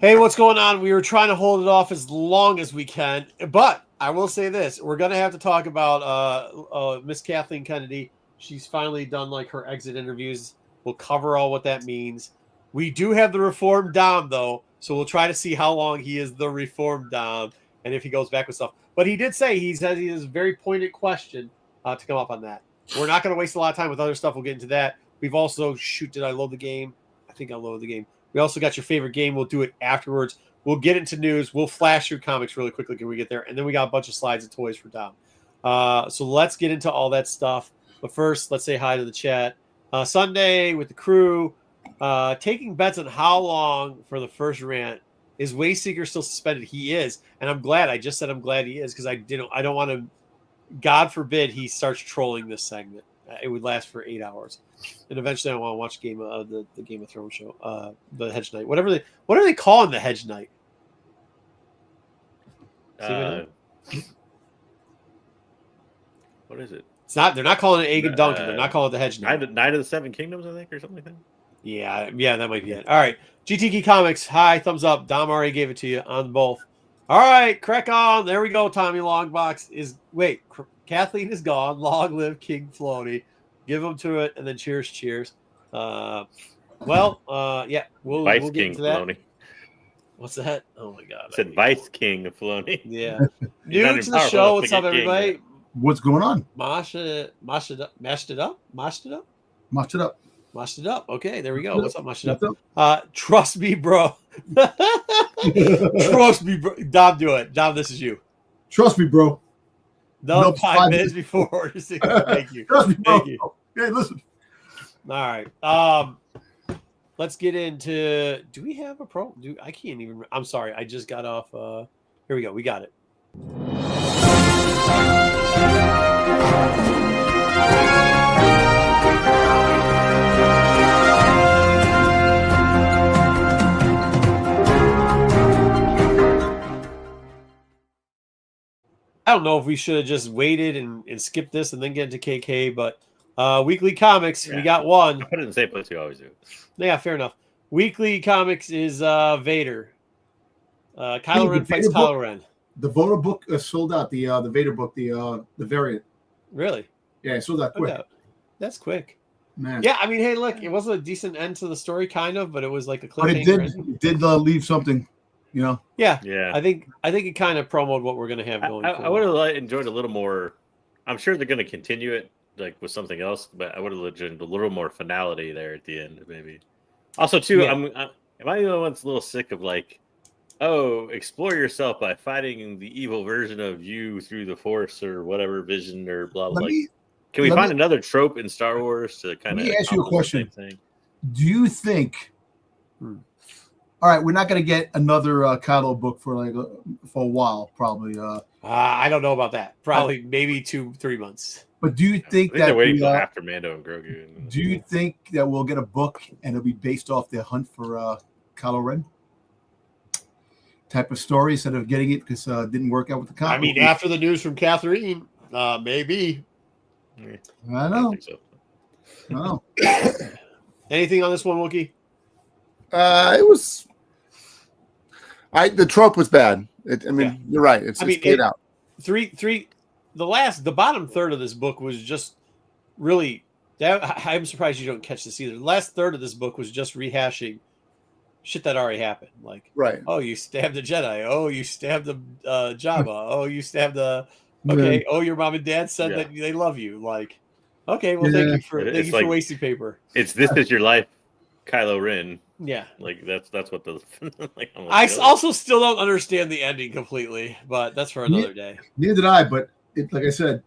Hey, what's going on? We were trying to hold it off as long as we can, but I will say this: we're gonna have to talk about Miss Kathleen Kennedy. She's finally done like her exit interviews. We'll cover all what that means. We do have the reform Dom though, so we'll try to see how long he is the reform Dom and if he goes back with stuff. But he did say he has a very pointed question to come up on that. We're not going to waste a lot of time with other stuff. We'll get into that. We've also did I load the game? I think I loaded the game. We also got your favorite game. We'll do it afterwards. We'll get into news. We'll flash through comics really quickly when we get there. And then we got a bunch of slides and toys for Dom. So let's get into all that stuff. But first, let's say hi to the chat. Sunday with the crew. Taking bets on how long for the first rant. Is Wayseeker still suspended? He is. And I'm glad. I just said I'm glad he is because I don't want to. God forbid he starts trolling this segment. It would last for 8 hours. And eventually I want to watch the Game of Thrones show, the Hedge Knight. What are they calling the Hedge Knight? What is it? It's not. They're not calling it Aegon Duncan. They're not calling it the Hedge Knight. Night of the Seven Kingdoms, I think, or something like that. Yeah, that might be it. All right, GTK Comics. Hi, thumbs up. Dom already gave it to you on both. All right, crack on. There we go. Tommy Longbox Kathleen is gone. Long live King Floaty. Give him to it, and then cheers. Yeah, we'll get into that. Filoni. What's that? Oh my God! I said Vice King Filoni. Yeah. New to the show. What's up, everybody? What's going on? Mashed it up. Okay, there we go. What's up, mashed it up? Trust me, bro. Trust me, bro. Dom, do it. Dom, this is you. Trust me, bro. No, 5 minutes before. Thank you. Trust me, bro. Thank you. Hey, listen. All right. Let's get into. Do we have a pro? I can't even. I'm sorry. I just got off. Here we go. We got it. I don't know if we should have just waited and skipped this and then get into KK, but weekly comics, we got one. I put it in the same place you always do. Yeah, fair enough. Weekly comics is Vader. Kylo Ren fights Kylo Ren. The Vader book sold out. The Vader book, the variant. Really? Yeah, it sold out quick. Okay. That's quick. Man. Yeah, I mean, hey, look, it wasn't a decent end to the story, kind of, but it was like a cliffhanger. But it did leave something. You know? Yeah. I think it kind of promoted what we're going to have going forward. I would have enjoyed a little more. I'm sure they're going to continue it like with something else, but I would have enjoyed a little more finality there at the end, maybe. Also, too, am I the only one that's a little sick of like, oh, explore yourself by fighting the evil version of you through the Force or whatever vision or blah blah. Can we find another trope in Star Wars to kind of? Let me ask you a question. Do you think? All right, we're not going to get another Kylo book for a while, probably. I don't know about that. Probably maybe 2-3 months. But do you think that they're waiting until after Mando and Grogu? Do you think that we'll get a book and it'll be based off the hunt for Kylo Ren type of story instead of getting it because it didn't work out with the comic? I mean, after the news from Kathleen, maybe. I know. think so. I know. Anything on this one, Wookie? It was. The trope was bad. You're right. It's played out. The bottom third of this book was just really. I'm surprised you don't catch this either. The last third of this book was just rehashing shit that already happened. Like, right. Oh, you stabbed a Jedi. Oh, you stabbed the Jabba. Oh, you stabbed the. Okay. Oh, your mom and dad said that they love you. Like, okay. Well, thank you for wasting paper. This is your life, Kylo Ren. Yeah, like that's what the. I also still don't understand the ending completely, but that's for another day. Neither did I, but like I said,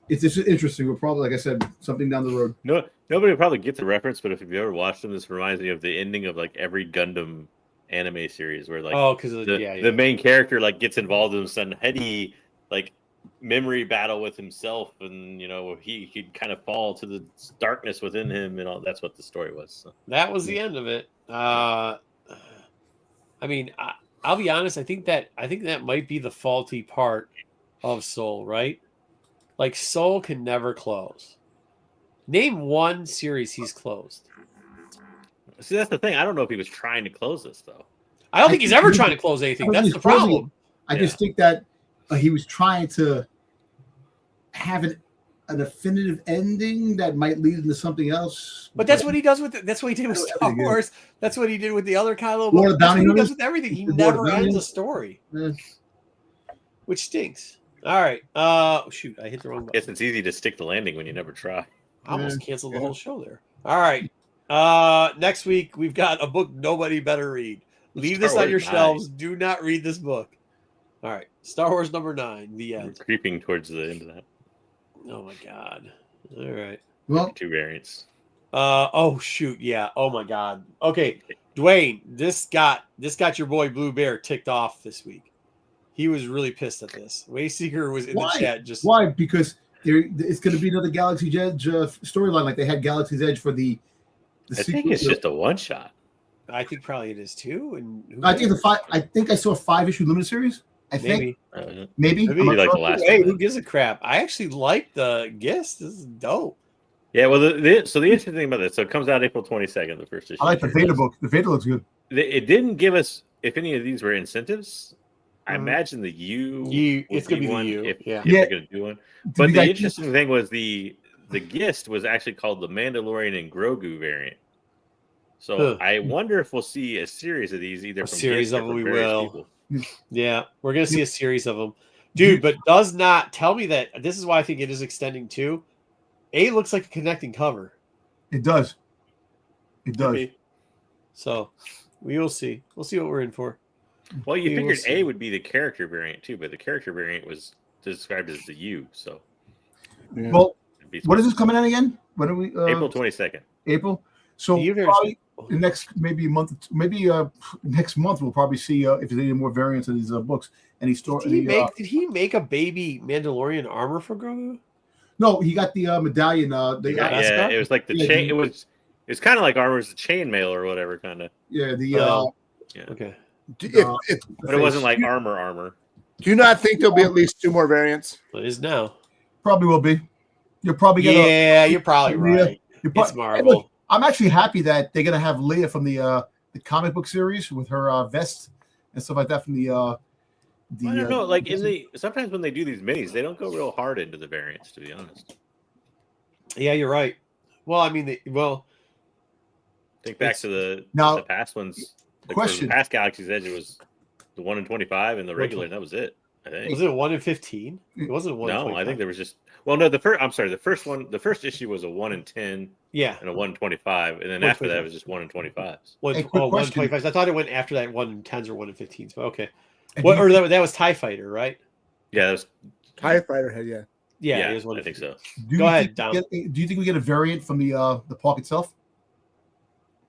it's just interesting. We're probably, like I said, something down the road. No, nobody will probably get the reference, but if you've ever watched them, this reminds me of the ending of like every Gundam anime series, where like because the main character like gets involved in some heady like memory battle with himself, and he'd kind of fall to the darkness within him, and all. That's what the story was. So. That was the end of it. I mean, I'll be honest. I think that might be the faulty part of Soul, right? Like Soul can never close. Name one series he's closed. See, that's the thing. I don't know if he was trying to close this though. I don't think he's ever trying to close anything. That's the problem. I just think that he was trying to have an definitive ending that might lead into something else. But that's what he does with it. That's what he did with Star Wars. That's what he did with the other Kylo. That's what he does with everything. He never ends a story, which stinks. All right. Shoot, I hit the wrong button. I guess it's easy to stick the landing when you never try. I almost canceled the whole show there. All right. Next week we've got a book nobody better read. Leave this on your shelves. Do not read this book. All right. Star Wars number 9. The end. We're creeping towards the end of that. Oh my God. All right. Well, 2 variants. Oh shoot. Yeah. Oh my God. Okay. Dwayne, this got your boy Blue Bear ticked off this week. He was really pissed at this. Wayseeker was in the chat. Just why? Because it's going to be another Galaxy's Edge storyline, like they had Galaxy's Edge for the I think it's just a one shot. I think probably it is too. And I think I saw a 5-issue limited series. I think maybe like the last. Hey, who gives a crap? I actually like the Gist. This is dope. Yeah, well, so the interesting thing about this, so it comes out April 22nd, the first issue. I like the Vader book. The Vader looks good. It didn't give us if any of these were incentives. I imagine the U. It's gonna be one the U. if Yeah, they're gonna do one. But the interesting thing was the Gist was actually called the Mandalorian and Grogu variant. So I wonder if we'll see a series of these either from series Gist of or them. from We various will. people. Yeah, we're gonna see a series of them, dude. But does not tell me that. This is why I think it is extending too. It looks like a connecting cover. It does. It does. Maybe. So we will see. We'll see what we're in for. Well, you figured A would be the character variant too, but the character variant was described as the U. So, well, what is this coming out again? When are we? April 22nd. April. So probably the next maybe a month, maybe next month we'll probably see if there's any more variants of these books. Any story? Did he make a baby Mandalorian armor for Grogu? No, he got the medallion. Yeah, it was like the chain. It's kind of like armor's the chainmail or whatever, kind of. Yeah, okay. But it wasn't like armor. Do you not think there'll be at least 2 more variants? It is now. Probably will be. You'll probably get. Yeah, you're probably right. It's Marvel. Hey, look, I'm actually happy that they're gonna have Leia from the comic book series with her vest and stuff like that from the. I don't know. Like sometimes when they do these minis, they don't go real hard into the variants. To be honest. Yeah, you're right. Well, I mean, think back to the past ones. Question: the past Galaxy's Edge, it was the 1 in 25 and the regular, and that was it. I think. Was it 1 in 15? It wasn't 1. No, I think there was just. Well, no. The first one. The first issue was a 1 in 10. Yeah. And a 1 in 25, and then after that it was just 1 in 25s. 1 in 25s. I thought it went after that 1 in 10s or 1 in 15s. But okay. Or that was TIE Fighter, right? Yeah, that was TIE Fighter head. Yeah, it was 1 I think so. Go ahead, Dom. Do you think we get a variant from the park itself?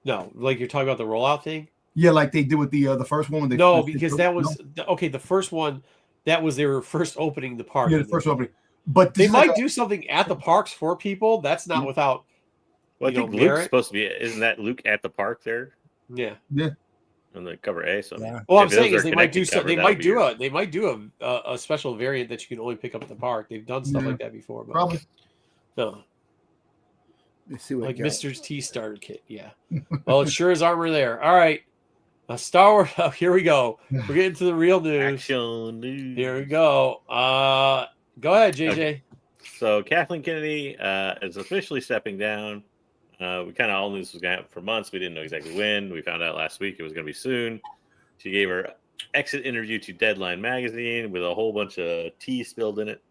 No, like you're talking about the rollout thing. Yeah, like they did with the first one. Because that was okay. The first one, they were first opening the park. Yeah, the first opening. But they might do something at the parks for people. That's not without. Well, I think Luke's supposed to be. Isn't that Luke at the park there? Yeah. Yeah. On the cover A. So well, I'm saying is they might do so. They might do a special variant that you can only pick up at the park. They've done stuff like that before. But probably. No. Let's see what like Mr. T starter kit. Yeah. Well, it sure is armor there. All right. Star Wars. Oh, here we go. We're getting to the real news. Action news. Here we go. Go ahead, JJ. Okay. So Kathleen Kennedy is officially stepping down. We kind of all knew this was going to happen for months. We didn't know exactly when. We found out last week it was going to be soon. She gave her exit interview to Deadline magazine with a whole bunch of tea spilled in it.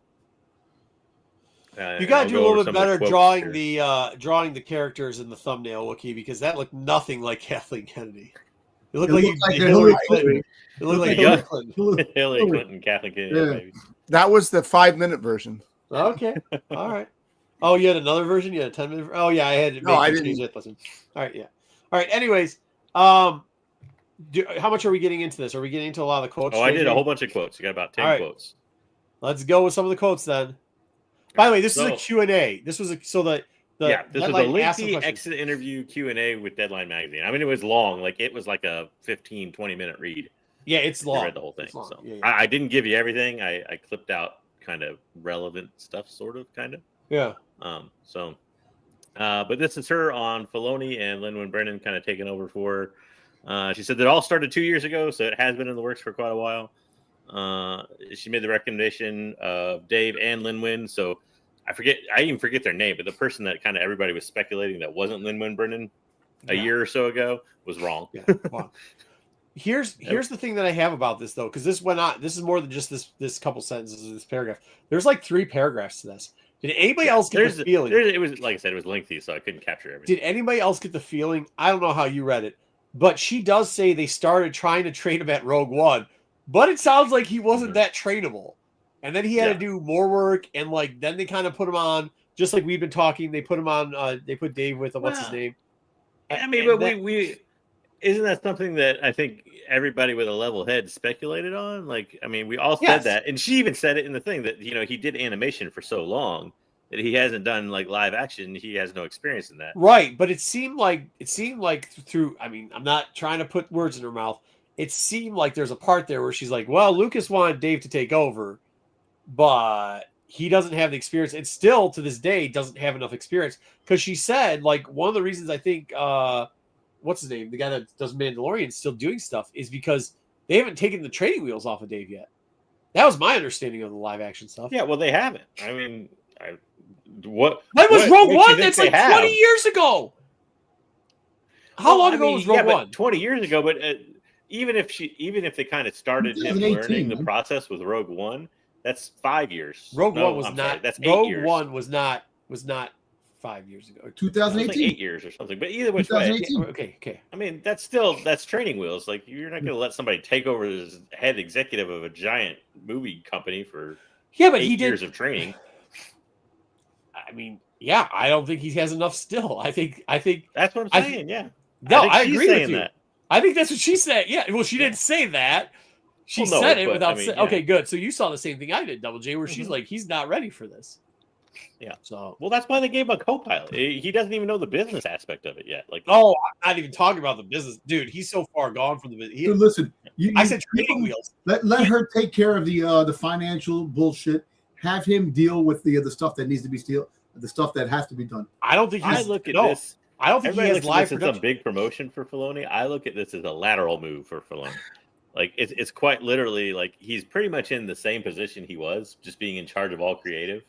You got to do a little bit better drawing the characters in the thumbnail, Wookie, because that looked nothing like Kathleen Kennedy. It looked like Hillary Clinton. It looked like Hillary Clinton. Hillary Clinton, Kathleen Kennedy. Yeah. Maybe. That was the 5-minute version. Okay. All right. Oh, you had another version? You had a 10-minute? Oh, yeah. I had to No, I change didn't. it. Listen. All right. Yeah. All right. Anyways, how much are we getting into this? Are we getting into a lot of the quotes? Oh, I did a whole bunch of quotes. You got about 10 quotes. Let's go with some of the quotes then. By the way, this is a Q&A. This was this was a lengthy exit interview Q&A with Deadline magazine. I mean, it was long. Like it was like a 15-20 minute read. Yeah, it's long. I read the whole thing. So yeah. I didn't give you everything. I clipped out kind of relevant stuff, sort of, kind of. Yeah. But this is her on Filoni and Lin-Manuel Brennan kind of taking over for her. She said that all started 2 years ago, so it has been in the works for quite a while. She made the recommendation of Dave and Lin-Win. So I even forget their name, but the person that kind of everybody was speculating that wasn't Lin-Win Brennan a year or so ago was wrong. Yeah. Wow. Here's the thing that I have about this though, because this went on. This is more than just this couple sentences of this paragraph. There's like 3 paragraphs to this. Did anybody else get the feeling? It was, like I said, it was lengthy, so I couldn't capture everything. Did anybody else get the feeling? I don't know how you read it, but she does say they started trying to train him at Rogue One, but it sounds like he wasn't that trainable, and then he had to do more work, and like then they kind of put him on, just like we've been talking. They put him on. They put Dave with what's his name? I mean, but we isn't that something that I think everybody with a level head speculated on? Like, I mean, we all said that, and she even said it in the thing that he did animation for so long that he hasn't done like live action. He has no experience in that, right? But it seemed like through. I mean, I'm not trying to put words in her mouth. It seemed like there's a part there where she's like, "Well, Lucas wanted Dave to take over, but he doesn't have the experience, and still to this day doesn't have enough experience." Because she said, like, one of the reasons I think. What's his name? The guy that does Mandalorian still doing stuff is because they haven't taken the training wheels off of Dave yet. That was my understanding of the live action stuff. Yeah, well, they haven't. I mean, when was Rogue One? That's like 20 years ago. How long ago was Rogue One? 20 years ago. But even if they kind of started him learning the process with Rogue One, that's 5 years. Rogue One was not. Sorry, that's 8 Rogue years. One was not 5 years ago. 2018. Like 8 years or something. But either which way, okay. I mean, that's training wheels. Like, you're not going to let somebody take over as head executive of a giant movie company for 8 years of training. I mean, yeah, I don't think he has enough still. I think that's what I'm saying. Yeah. No, I agree with you. That. I think that's what she said. Yeah. Well, she didn't say that. She said it without saying. Okay, good. So you saw the same thing I did, Double J, where she's like, he's not ready for this. Yeah. So, well, that's why they gave him a co-pilot. He doesn't even know the business aspect of it yet. Like, I'm not even talking about the business, dude. He's so far gone from the business. Dude, listen, I said training wheels. Let her take care of the financial bullshit. Have him deal with the stuff that needs to be the stuff that has to be done. I don't think. I look at this. I don't think he has live production. It's a big promotion for Filoni. I look at this as a lateral move for Filoni. Like, it's quite literally like he's pretty much in the same position he was, just being in charge of all creative.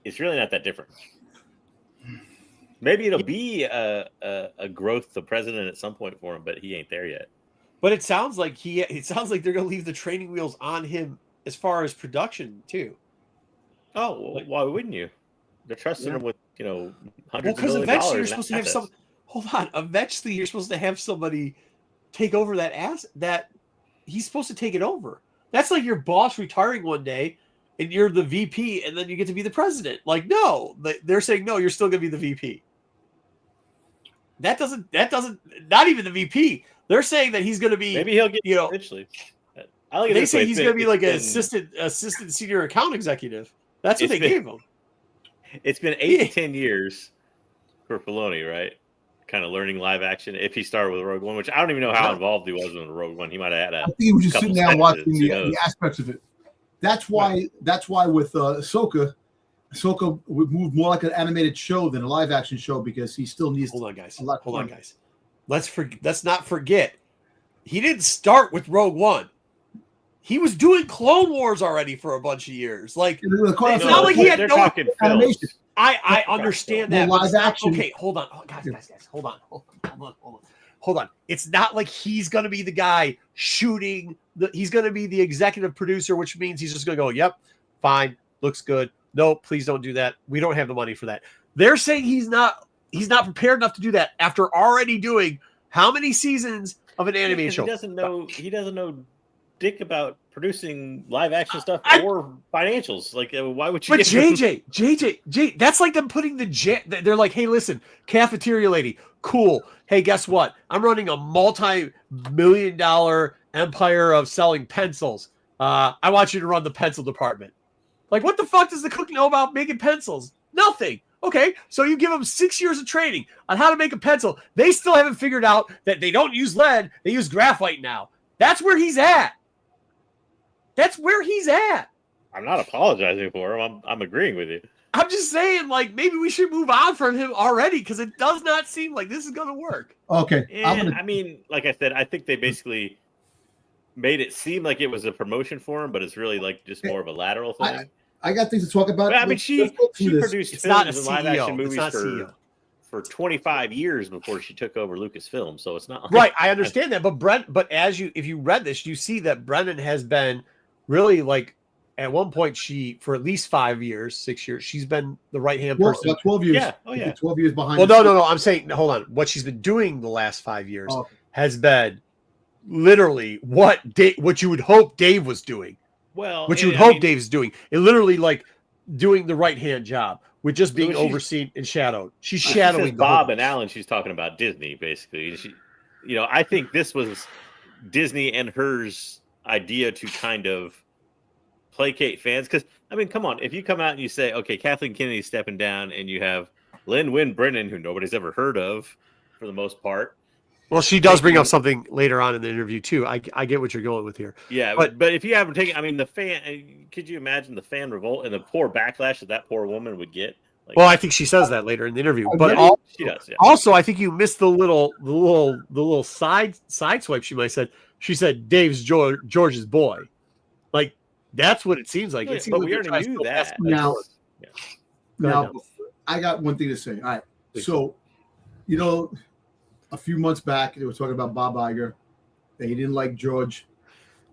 It's really not that different. Maybe it'll be a growth to president at some point for him, but he ain't there yet. But it sounds like they're going to leave the training wheels on him as far as production too. Oh, well, why wouldn't you? They're trusting him with hundreds of millions of dollars. Because eventually you're supposed to have some. Hold on, eventually you're supposed to have somebody take over that he's supposed to take it over. That's like your boss retiring one day. And you're the VP, and then you get to be the president. Like, no, they're saying no. You're still going to be the VP. That doesn't. Not even the VP. They're saying that he's going to be. Maybe he'll get eventually. They say he's going to be like an assistant senior account executive. That's what they gave him. It's been 8 to 10 years for Filoni, right? Kind of learning live action. If he started with Rogue One, which I don't even know how involved he was with Rogue One, he might have had I think he was just sitting there watching the aspects of it. That's why with Ahsoka would move more like an animated show than a live action show because he still needs. Hold on, guys. Let's not forget, he didn't start with Rogue One. He was doing Clone Wars already for a bunch of years. Like, it's not like he had no animation. I understand that. Live action. Okay, hold on, guys, hold on. It's not like he's going to be the guy shooting. He's going to be the executive producer, which means he's just going to go, yep, fine, looks good. No, please don't do that. We don't have the money for that. They're saying he's not prepared enough to do that after already doing how many seasons of an anime show? He doesn't know dick about producing live action stuff or financials. Like, why would you? But JJ, that's like them putting they're like, hey, listen, cafeteria lady, cool. Hey, guess what? I'm running a multi-million-dollar empire of selling pencils. I want you to run the pencil department. Like, what the fuck does the cook know about making pencils? Nothing. Okay, so you give them 6 years of training on how to make a pencil. They still haven't figured out that they don't use lead. They use graphite now. That's where he's at. I'm not apologizing for him. I'm agreeing with you. I'm just saying, like, maybe we should move on from him already because it does not seem like this is going to work. Okay. I mean, like I said, I think they basically made it seem like it was a promotion for him, but it's really like just more of a lateral thing. I got things to talk about. But, I mean, she produced films and live action movies for 25 years before she took over Lucasfilm, so it's not like, right. I understand that, but if you read this, you see that Brennan has been really like at one point for at least 5 years, 6 years, she's been the right hand person. About 12 years. Yeah. Oh yeah. 12 years behind. Well, no. I'm saying, hold on. What she's been doing the last 5 years has been literally what you would hope Dave was doing. Well, what you would hope Dave's doing. It literally like doing the right hand job with just being overseen and shadowed. She's shadowing Bob and Alan. She's talking about Disney basically. I think this was Disney and hers idea to kind of placate fans. Because I mean, come on, if you come out and you say, okay, Kathleen Kennedy's stepping down, and you have Lynn Wynn Brennan, who nobody's ever heard of for the most part. Well, she does bring up something later on in the interview too. I get what you're going with here. Yeah, but if you haven't taken, I mean, the fan. Could you imagine the fan revolt and the poor backlash that poor woman would get? Like, well, I think she says that later in the interview. But she does. Yeah. Also, I think you missed the little side swipe. She might have said. She said Dave's George's boy. Like that's what it seems like. But we already knew that. Now, I got one thing to say. All right, so a few months back, they were talking about Bob Iger, that he didn't like George,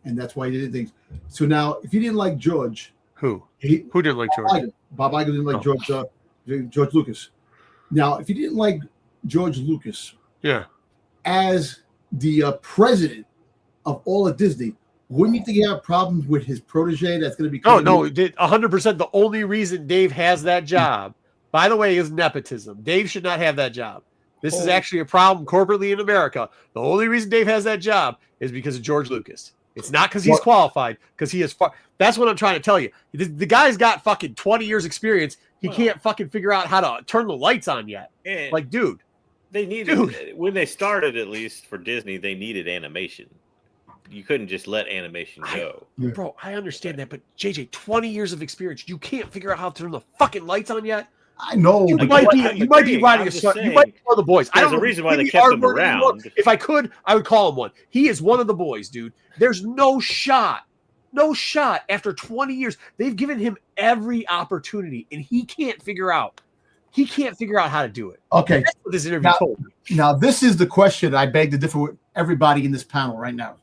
and that's why he did things. So now, if he didn't like George, who didn't like George? Bob Iger didn't like George Lucas. Now, if he didn't like George Lucas, as the president of all of Disney, wouldn't you think he have problems with his protege that's going to be? No, 100%. The only reason Dave has that job, by the way, is nepotism. Dave should not have that job. This is actually a problem corporately in America. The only reason Dave has that job is because of George Lucas. It's not because he's qualified, because he is. That's what I'm trying to tell you. The guy's got fucking 20 years experience. He can't fucking figure out how to turn the lights on yet. Like, dude. They needed, when they started, at least for Disney, they needed animation. You couldn't just let animation go. Bro, I understand that, but JJ, 20 years of experience. You can't figure out how to turn the fucking lights on yet? I know. You might be riding a son. You might be one of the boys. There's a reason why they kept him around. If I could, I would call him one. He is one of the boys, dude. There's no shot. No shot after 20 years. They've given him every opportunity, and he can't figure out. He can't figure out how to do it. Okay. That's what this interview told me. Now, this is the question I beg to differ with everybody in this panel right now.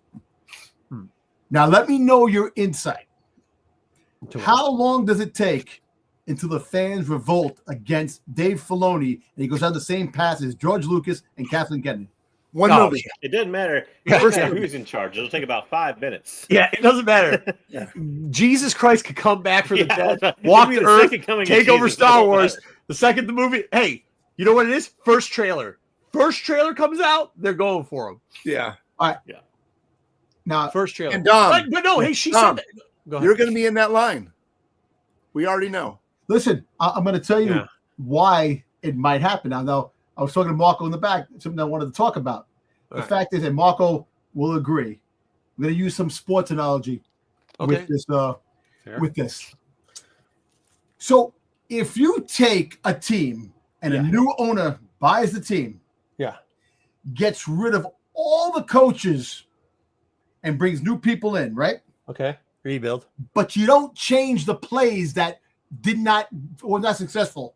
Now, let me know your insight. How long does it take until the fans revolt against Dave Filoni and he goes down the same path as George Lucas and Kathleen Kennedy? One movie. It doesn't matter. It doesn't matter who's in charge. It'll take about 5 minutes. Yeah, it doesn't matter. Jesus Christ could come back from the dead, walk the earth, take over Star Wars. The second the movie, hey, you know what it is? First trailer. First trailer comes out, they're going for him. Yeah. All right. Yeah. Now, first trailer. And Dom, but no, hey, she said that. You're going to be in that line. We already know. Listen, I'm going to tell you why it might happen. Now, I was talking to Marco in the back, something I wanted to talk about. The fact is that Marco will agree. I'm going to use some sports analogy with this. With this. So, if you take a team and a new owner buys the team, gets rid of all the coaches and brings new people in, right? Okay. Rebuild. But you don't change the plays that were not successful.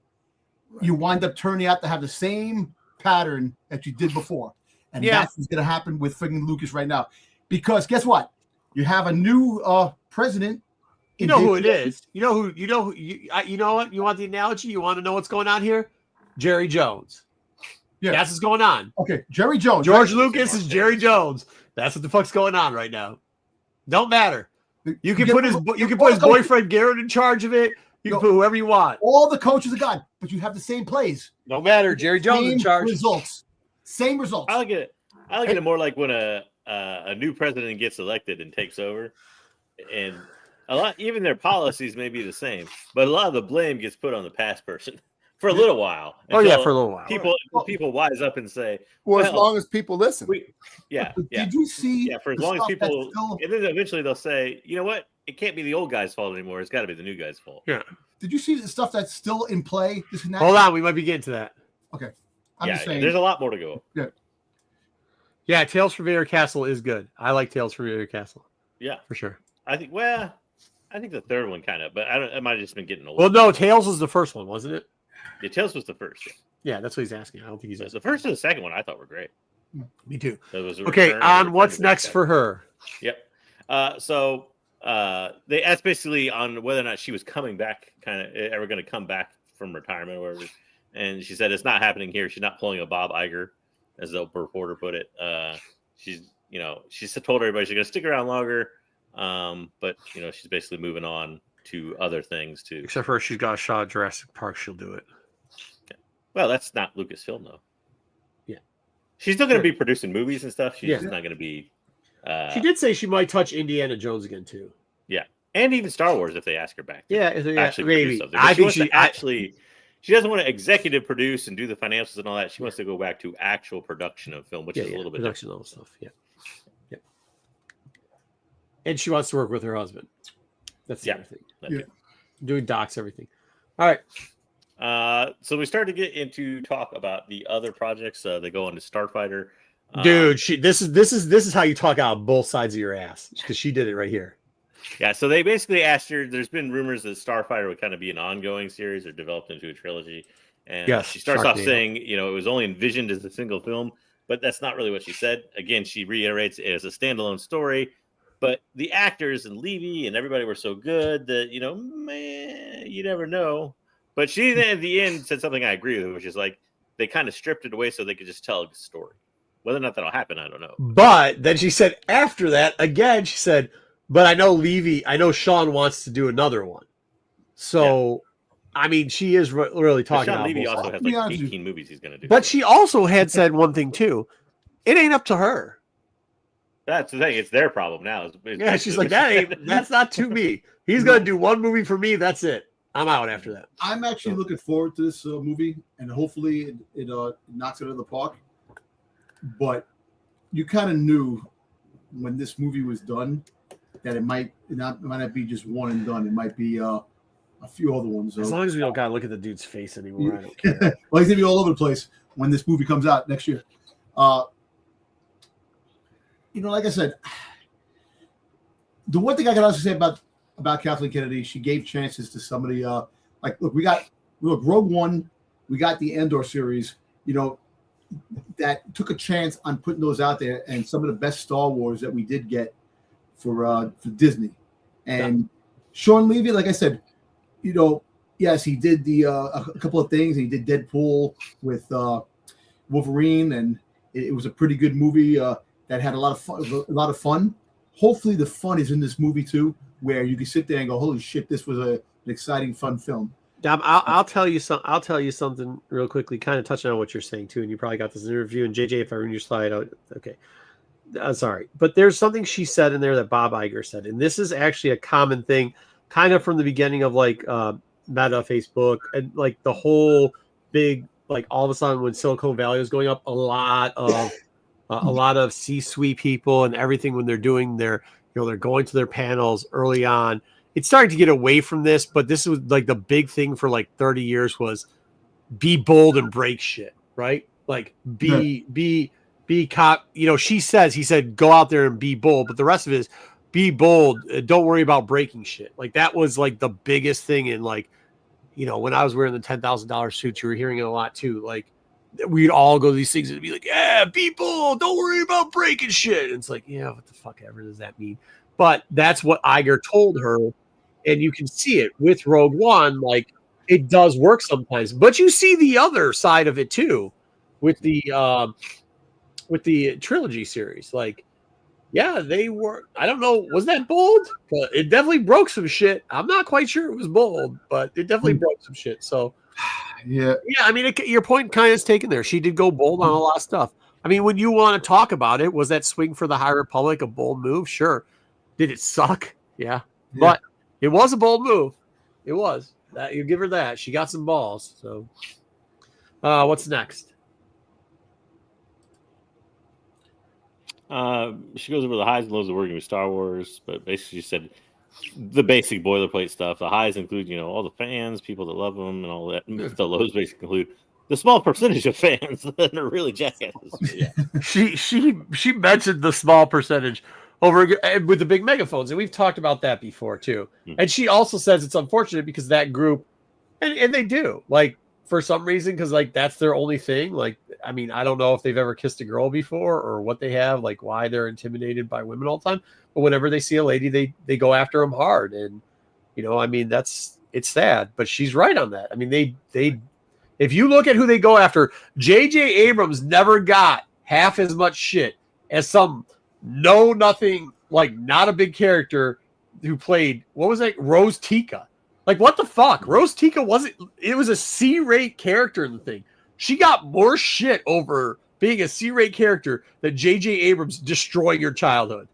Right. You wind up turning out to have the same pattern that you did before. And that's what's going to happen with friggin' Lucas right now. Because guess what? You have a new president. You know who it is. You know what? You want the analogy? You want to know what's going on here? Jerry Jones. Yeah. That's what's going on. Okay. Jerry Jones. George Lucas is Jerry Jones. That's what the fuck's going on right now. Don't matter. You can put his boyfriend Garrett in charge of it. You can put whoever you want. All the coaches are gone, but you have the same plays. No matter. Jerry Jones in charge. Same results. I like it more like when a new president gets elected and takes over, and even their policies may be the same, but a lot of the blame gets put on the past person for a little while. For a little while. People wise up and say, "Well, as long as people listen." Did you see? Yeah, for as long as people, and then eventually they'll say, "You know what? it can't be the old guy's fault anymore. It's got to be the new guy's fault. Yeah. Did you see the stuff that's still in play? Hold on, we might be getting to that. Okay. I'm just saying. There's a lot more to go. Yeah. Yeah, Tales from Vader Castle is good. I like Tales from Vader Castle. Yeah, for sure. I think the third one kind of, but it might have just been getting old. Well, no, Tales was the first one, wasn't it? Yeah, Tales was the first. Yeah, that's what he's asking. I don't think he's asking. The first and the second one I thought were great. Me too. Okay, on what's next for her? Yep. So they asked basically on whether or not she was coming back, kind of ever going to come back from retirement or whatever. And she said it's not happening here. She's not pulling a Bob Iger, as the reporter put it. She's told everybody she's going to stick around longer, but she's basically moving on to other things too. Except for she's got a shot at Jurassic Park, she'll do it. Okay. Well, that's not Lucasfilm though. Yeah, she's still going to be producing movies and stuff. She's just not going to be. She did say she might touch Indiana Jones again too. Yeah, and even Star Wars if they ask her back. Actually, maybe. I think she she doesn't want to executive produce and do the financials and all that. She wants to go back to actual production of film, which is a little bit production level stuff. Yeah. And she wants to work with her husband. That's the other thing. Doing docs, everything. All right. So we started to get into talk about the other projects. They go into Starfighter. Dude, this is how you talk out both sides of your ass, because she did it right here. Yeah, so they basically asked her. There's been rumors that Starfighter would kind of be an ongoing series or developed into a trilogy. And she starts off saying, it was only envisioned as a single film, but that's not really what she said. Again, she reiterates it as a standalone story. But the actors and Levy and everybody were so good that, man, you never know. But she then at the end said something I agree with, which is like they kind of stripped it away so they could just tell a story. Whether or not that'll happen, I don't know. But then she said after that, again, she said, but I know Sean wants to do another one. So, I mean, she is really talking about Levy also has like 18 movies he's going to do. But she also had said one thing, too. It ain't up to her. That's the thing. It's their problem now. She's like, that's not to me. He's going to do one movie for me. That's it. I'm out after that. I'm actually looking forward to this movie, and hopefully it knocks it out of the park. But you kind of knew when this movie was done that it might not be just one and done. It might be a few other ones. As long as we don't got to look at the dude's face anymore, I don't care. Well, he's going to be all over the place when this movie comes out next year. Like I said, the one thing I can also say about Kathleen Kennedy, she gave chances to somebody. Rogue One, we got the Andor series, that took a chance on putting those out there, and some of the best Star Wars that we did get for Disney. And Sean Levy, like I said, yes, he did a couple of things. He did Deadpool with Wolverine, and it was a pretty good movie that had a lot of fun. Hopefully, the fun is in this movie too, where you can sit there and go, "Holy shit, this was an exciting, fun film." Dom, I'll tell you something real quickly, kind of touching on what you're saying too, and you probably got this interview. And JJ, if I ruin your slide, okay. Sorry, but there's something she said in there that Bob Iger said, and this is actually a common thing, kind of from the beginning of like Meta, Facebook, and like the whole big, like all of a sudden when Silicon Valley was going up, a lot of C-suite people and everything when they're doing their, they're going to their panels early on. It's starting to get away from this, but this was like the big thing for like 30 years was be bold and break shit, right? Like be cop. He said, go out there and be bold, but the rest of it is be bold. Don't worry about breaking shit. Like that was like the biggest thing in like, when I was wearing the $10,000 suits, you were hearing it a lot too. Like we'd all go to these things and be like, yeah, be bold. Don't worry about breaking shit. And it's like, yeah, what the fuck ever does that mean? But that's what Iger told her. And you can see it with Rogue One. Like it does work sometimes, but you see the other side of it too with the trilogy series. Like, yeah, they were, I don't know, was that bold? But it definitely broke some shit. I'm not quite sure it was bold, but it definitely broke some shit. So yeah, I mean, your point kind of is taken there. She did go bold on a lot of stuff. I mean, when you want to talk about it, was that swing for the High Republic a bold move? Sure. Did it suck? Yeah. But it was a bold move. It was. You give her that. She got some balls. So, what's next? She goes over the highs and lows of working with Star Wars, but basically she said the basic boilerplate stuff. The highs include, all the fans, people that love them, and all that. The lows basically include the small percentage of fans that are really jackasses. Yeah. She mentioned the small percentage over with the big megaphones, and we've talked about that before too. Mm-hmm. And she also says it's unfortunate because that group, and they do, like, for some reason, because like that's their only thing. Like, I mean, I don't know if they've ever kissed a girl before or what they have, like why they're intimidated by women all the time. But whenever they see a lady, they go after them hard, and I mean, it's sad, but she's right on that. I mean, they if you look at who they go after, J.J. Abrams never got half as much shit as some nothing, like not a big character who played, what was that, Rose Tika. Like, what the fuck? Rose Tika it was a C-rate character in the thing. She got more shit over being a C-rate character than J.J. Abrams destroying your childhood.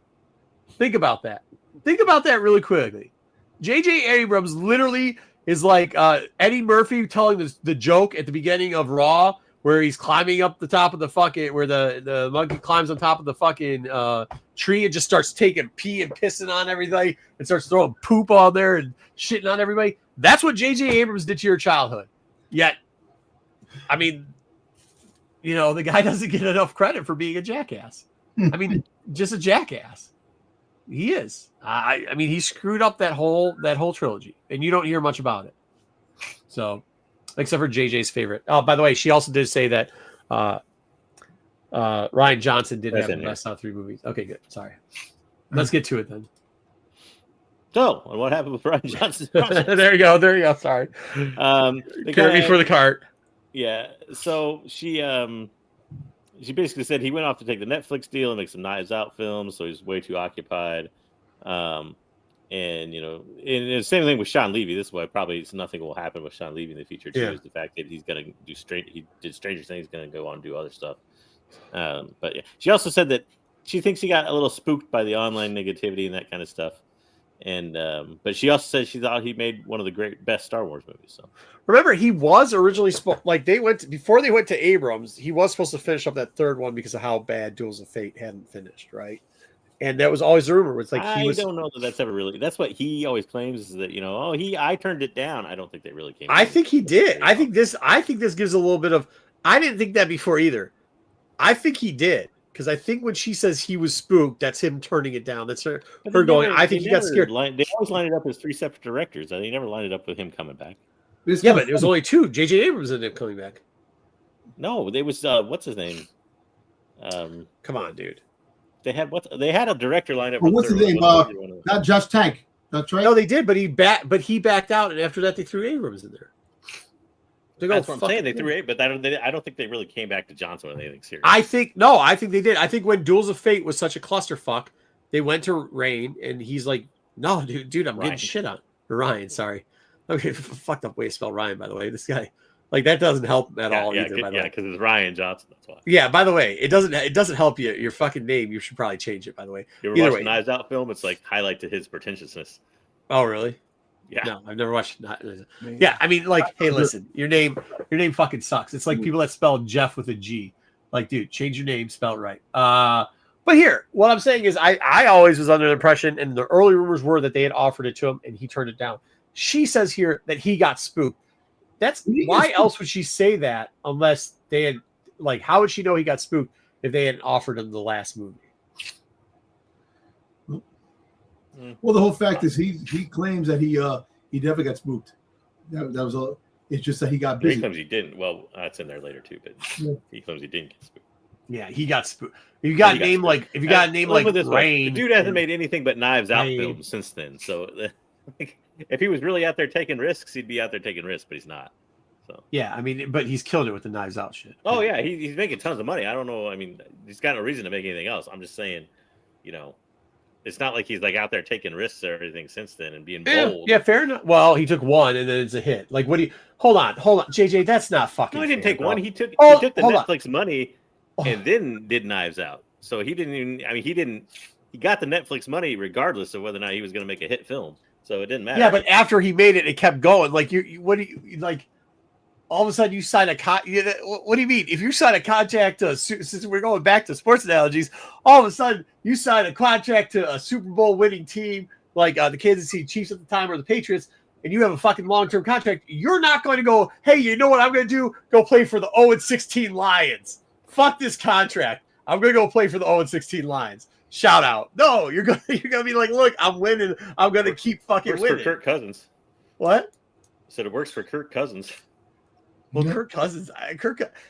Think about that. Think about that really quickly. J.J. Abrams literally is like Eddie Murphy telling the joke at the beginning of Raw where he's climbing up the top of the fucking, where the monkey climbs on top of the fucking tree and just starts taking pee and pissing on everybody and starts throwing poop on there and shitting on everybody. That's what J.J. Abrams did to your childhood. Yet, I mean, the guy doesn't get enough credit for being a jackass. I mean, just a jackass. He is. I mean, he screwed up that whole trilogy, and you don't hear much about it. So, except for JJ's favorite. Oh, by the way, she also did say that Ryan Johnson didn't have the best out of 3 movies. Okay, good. Sorry. Let's get to it then. So, and what happened with Ryan Johnson? There you go. Sorry. Carry me for the cart. Yeah. So she basically said he went off to take the Netflix deal and make some Knives Out films, so he's way too occupied. And the same thing with Sean Levy. This is why probably nothing will happen with Sean Levy in the future too. Is the fact that he's going to he did Stranger Things, going to go on and do other stuff. But yeah, she also said that she thinks he got a little spooked by the online negativity and that kind of stuff. And but she also said she thought he made one of the best Star Wars movies. So remember, he was originally before they went to Abrams, he was supposed to finish up that third one because of how bad Duels of Fate hadn't finished, right? And that was always the rumor. It's like I don't know that that's ever really. That's what he always claims, is that I turned it down. I don't think they really came. I think he did. I think this gives a little bit of. I didn't think that before either. I think he did. Because I think when she says he was spooked, that's him turning it down. That's her going, I think he got scared. They always lined it up as 3 separate directors. They never lined it up with him coming back. Yeah, but it was only 2. J.J. Abrams ended up coming back. No, it was, what's his name? Come on, dude. They had a director lined up. Well, what's his name? Not Josh Tank. That's right. No, they did, but he backed out, and after that, they threw Abrams in there. That's what I'm saying. They threw 8, but I don't think they really came back to Johnson with anything serious. I think they did. I think when Duels of Fate was such a clusterfuck, they went to Rain, and he's like, "No, dude, I'm getting shit on." Ryan, sorry. Okay, fucked up way to spell Ryan, by the way. This guy, like, that doesn't help at all either. Because it's Ryan Johnson. That's why. Yeah. By the way, it doesn't help you. Your fucking name. You should probably change it. By the way. You ever watched the Knives Out film? It's like highlight to his pretentiousness. Oh, really? Yeah. No, I've never watched. Yeah, I mean, like, hey, listen, your name fucking sucks. It's like people that spell Jeff with a G. Like, dude, change your name, spell it right. But here, what I'm saying is, I always was under the impression, and the early rumors were that they had offered it to him, and he turned it down. She says here that he got spooked. That's why else would she say that unless they had, like, how would she know he got spooked if they hadn't offered him the last movie? Well, the whole fact is he claims that he never got spooked. That was all. It's just that he got busy. He claims he didn't. Well, that's in there later too, but he claims he didn't get spooked. Yeah, he got spooked. If you got a name like Rain, the dude hasn't made anything but Knives Out films since then. So if he was really out there taking risks, he'd be out there taking risks, but he's not. So yeah, I mean, but he's killed it with the Knives Out shit. Oh yeah, he's making tons of money. I don't know. I mean, he's got no reason to make anything else. I'm just saying, it's not like he's like out there taking risks or anything since then and being bold. Yeah, fair enough. Well, he took one and then it's a hit. Like, what do you? Hold on, JJ. That's not fucking. No, he didn't take bro. one. He took the Netflix money and then did Knives Out. So he didn't even. I mean, he didn't. He got the Netflix money regardless of whether or not he was going to make a hit film. So it didn't matter. Yeah, but after he made it, it kept going. Like what do you like? All of a sudden, you sign a what do you mean? If you sign a contract to since we're going back to sports analogies, all of a sudden you sign a contract to a Super Bowl winning team like the Kansas City Chiefs at the time or the Patriots, and you have a fucking long-term contract, you're not going to go, hey, you know what I'm going to do? Go play for the 0-16 Lions. Fuck this contract. I'm going to go play for the 0-16 Lions. Shout out. No, you're going to be like, look, I'm winning. I'm going to keep fucking winning. For Kirk Cousins. What? I said it works for Kirk Cousins. Well, Kirk Cousins,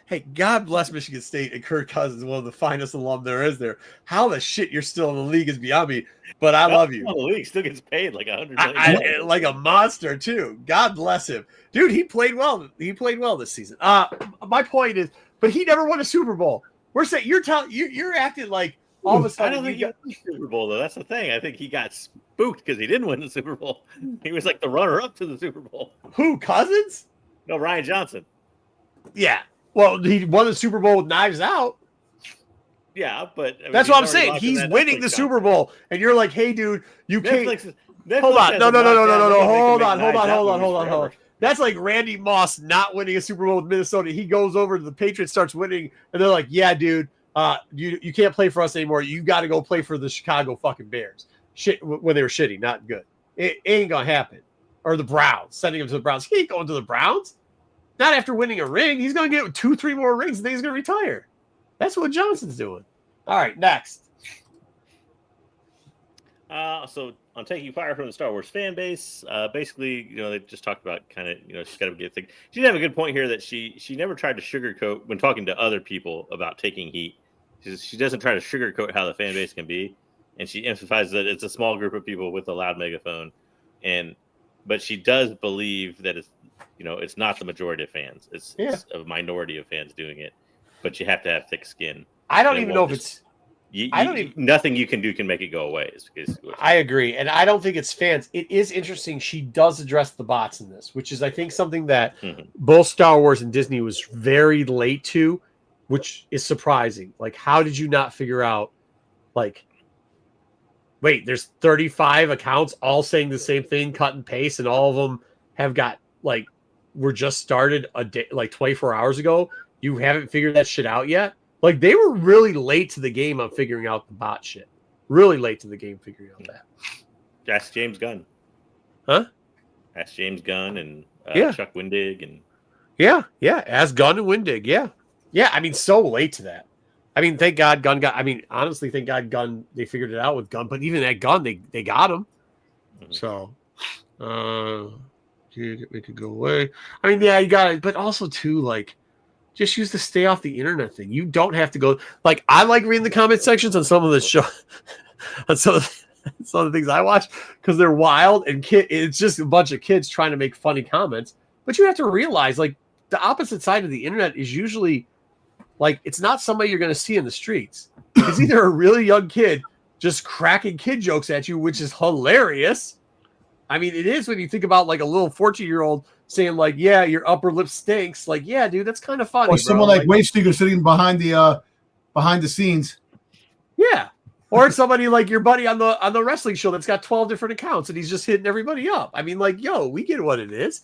hey, God bless Michigan State and Kirk Cousins, one of the finest alum there is there. How the shit you're still in the league is beyond me, but I love you. The league still gets paid like $100 million. Like a monster too. God bless him, dude. He played well. He played well this season. My point is, but he never won a Super Bowl. We're saying you're acting like all of a sudden. I don't think he got the Super Bowl though. That's the thing. I think he got spooked because he didn't win the Super Bowl. He was like the runner-up to the Super Bowl. Who, Cousins? No, Ryan Johnson. Yeah. Well, he won the Super Bowl with Knives Out. Yeah, but I mean, that's what I'm saying. He's winning the Super Bowl, and you're like, "Hey, dude, you can't." Hold on, no. Hold on. That's like Randy Moss not winning a Super Bowl with Minnesota. He goes over to the Patriots, starts winning, and they're like, "Yeah, dude, you can't play for us anymore. You got to go play for the Chicago fucking Bears." Shit, when they were shitty, not good. It ain't gonna happen. Or the Browns, sending him to the Browns. He ain't going to the Browns. Not after winning a ring. He's going to get 2-3 more rings, and then he's going to retire. That's what Johnson's doing. All right, next. So on taking fire from the Star Wars fan base, basically, they just talked about kind of, she's got to get things. She did have a good point here that she never tried to sugarcoat when talking to other people about taking heat. She doesn't try to sugarcoat how the fan base can be, and she emphasizes that it's a small group of people with a loud megaphone, but she does believe that it's not the majority of fans. It's a minority of fans doing it, but you have to have thick skin. I don't even know if it's. Nothing you can do can make it go away. I agree, and I don't think it's fans. It is interesting. She does address the bots in this, which is, I think, something that both Star Wars and Disney was very late to, which is surprising. Like, how did you not figure out? Like, wait, there's 35 accounts all saying the same thing, cut and paste, and all of them have got were just started a day, 24 hours ago. You haven't figured that shit out yet. Like, they were really late to the game on figuring out the bot shit. Really late to the game figuring out that. Ask James Gunn. Huh? Ask James Gunn and Chuck Wendig and. Yeah. Ask Gunn and Wendig. Yeah. I mean, so late to that. I mean, thank God Gunn got. I mean, honestly, thank God Gunn. They figured it out with Gunn, but even at Gunn, they got him. Mm-hmm. So, we could go away. I mean, yeah, you got it, but also too, just use the stay off the internet thing. You don't have to go. I like reading the comment sections on some of the show, on some of the things I watch because they're wild and it's just a bunch of kids trying to make funny comments. But you have to realize, the opposite side of the internet is usually, it's not somebody you're going to see in the streets. It's either a really young kid just cracking kid jokes at you, which is hilarious. I mean, it is when you think about a little 14-year-old saying yeah, your upper lip stinks. Yeah, dude, that's kind of funny. Or someone like Wade Steger sitting behind the scenes. Yeah. Or it's somebody like your buddy on the wrestling show that's got 12 different accounts and he's just hitting everybody up. I mean, yo, we get what it is.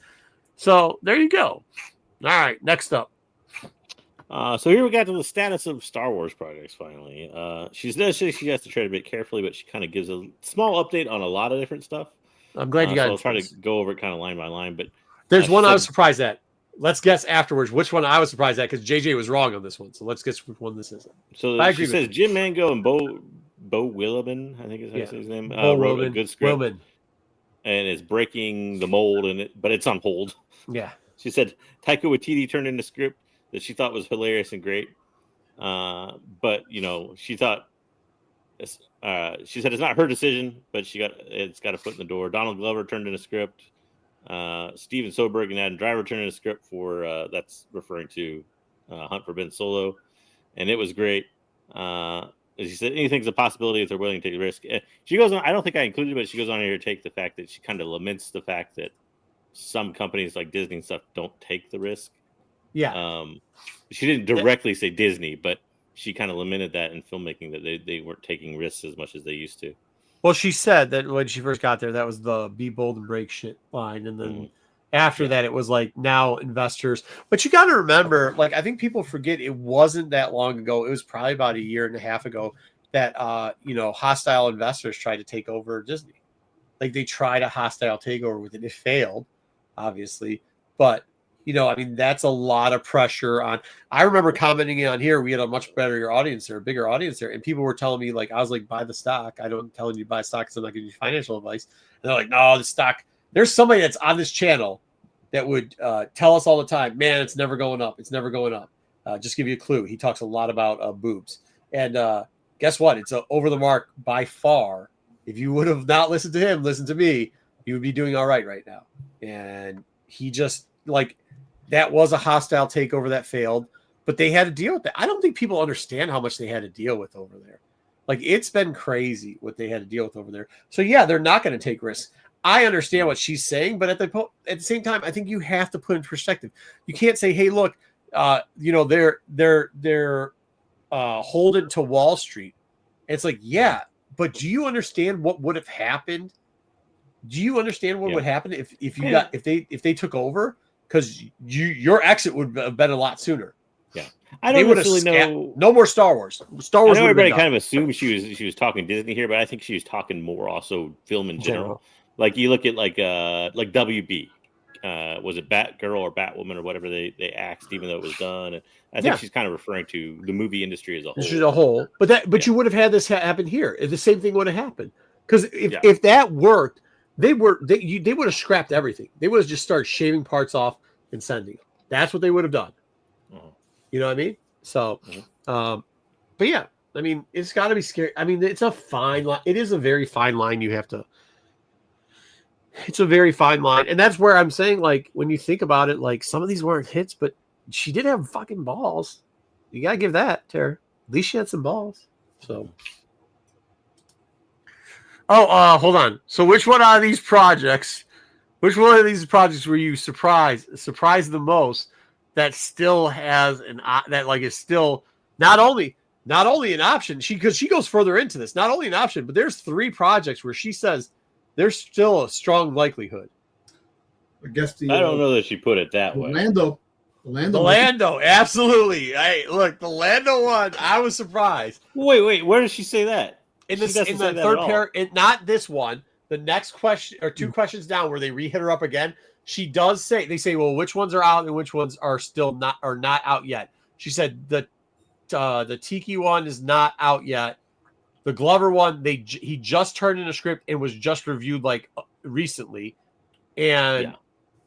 So there you go. All right, next up. So here we got to the status of Star Wars projects finally. She has to tread a bit carefully, but she kind of gives a small update on a lot of different stuff. I'm glad you got it. I'll try to go over it kind of line by line, but there's one I was surprised at. Let's guess afterwards which one I was surprised at because JJ was wrong on this one. So let's guess which one this is. So she says Jim Mango and Bo Willimon, I think is how you say his name, wrote a good script. And it's breaking the mold, but it's on hold. Yeah. She said Taika Waititi turned in a script that she thought was hilarious and great. But, she thought, she said it's not her decision, but it's got a foot in the door. Donald Glover turned in a script. Steven Soderbergh and Adam Driver turned in a script for, that's referring to Hunt for Ben Solo. And it was great. She said anything's a possibility if they're willing to take the risk. She goes on, I don't think I included it, but she goes on here to take the fact that she kind of laments the fact that some companies like Disney and stuff don't take the risk. Yeah. She didn't directly say Disney, but she kind of lamented that in filmmaking that they weren't taking risks as much as they used to. Well, she said that when she first got there, that was the be bold and break shit line. And then after that, it was now investors. But you got to remember, I think people forget it wasn't that long ago. It was probably about a year and a half ago that, hostile investors tried to take over Disney. Like they tried a hostile takeover with it. It failed, obviously. But, you know, I mean, that's a lot of pressure on. I remember commenting on here. We had a much better audience there, a bigger audience there. And people were telling me, like, I was like, buy the stock. I don't tell you to buy stock because I'm not giving you financial advice. And they're like, no, the stock. There's somebody that's on this channel that would tell us all the time, man, it's never going up. It's never going up. Just give you a clue. He talks a lot about boobs. And guess what? It's over the mark by far. If you would have not listened to him, listen to me, you would be doing all right now. And he just, like, that was a hostile takeover that failed, but they had to deal with that. I don't think people understand how much they had to deal with over there. Like, it's been crazy what they had to deal with over there. So, yeah, they're not going to take risks. I understand what she's saying, but at the same time, I think you have to put in perspective. You can't say, hey, look, you know, they're holding to Wall Street. It's like, yeah, but do you understand what would have happened? Do you understand what would happen if they took over? Because your exit would have been a lot sooner. Yeah, I don't necessarily know. No more Star Wars. Star Wars. I know everybody kind of assumed she was talking Disney here, but I think she was talking more also film in general. Like you look at like WB. Was it Batgirl or Batwoman or whatever they axed, even though it was done. And I think she's kind of referring to the movie industry as a whole. But you would have had this happen here. The same thing would have happened. Because if that worked, they would have scrapped everything. They would have just started shaving parts off and sending them. That's what they would have done. You know what I mean? So, but yeah, I mean, it's got to be scary. I mean, it's a fine line. It is a very fine line. It's a very fine line. And that's where I'm saying, like, when you think about it, like, some of these weren't hits, but she did have fucking balls. You got to give that to her. At least she had some balls. So. Hold on. So which one of these projects were you surprised the most that still has is still not only an option, because she goes further into this, not only an option, but there's 3 projects where she says there's still a strong likelihood. I guess I don't know that she put it that way. The Lando, absolutely. Hey, look, the Lando one, I was surprised. Wait, where does she say that? In the third pair, not this one, the next question or 2 questions down where they re-hit her up again, she does say, they say, well, which ones are out and which ones are still not out yet. She said the Tiki one is not out yet. The Glover one, he just turned in a script and was just reviewed like recently. And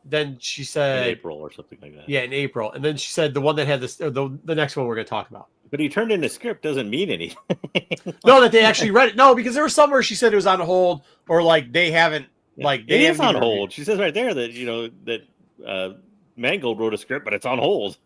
then she said in April or something like that. Yeah, in April. And then she said the one that had this, the next one we're going to talk about. But he turned in a script doesn't mean anything. No, that they actually read it. No, because there was somewhere she said it was on hold, or like they haven't, like they it is on hold. She says right there that that Mangold wrote a script, but it's on hold.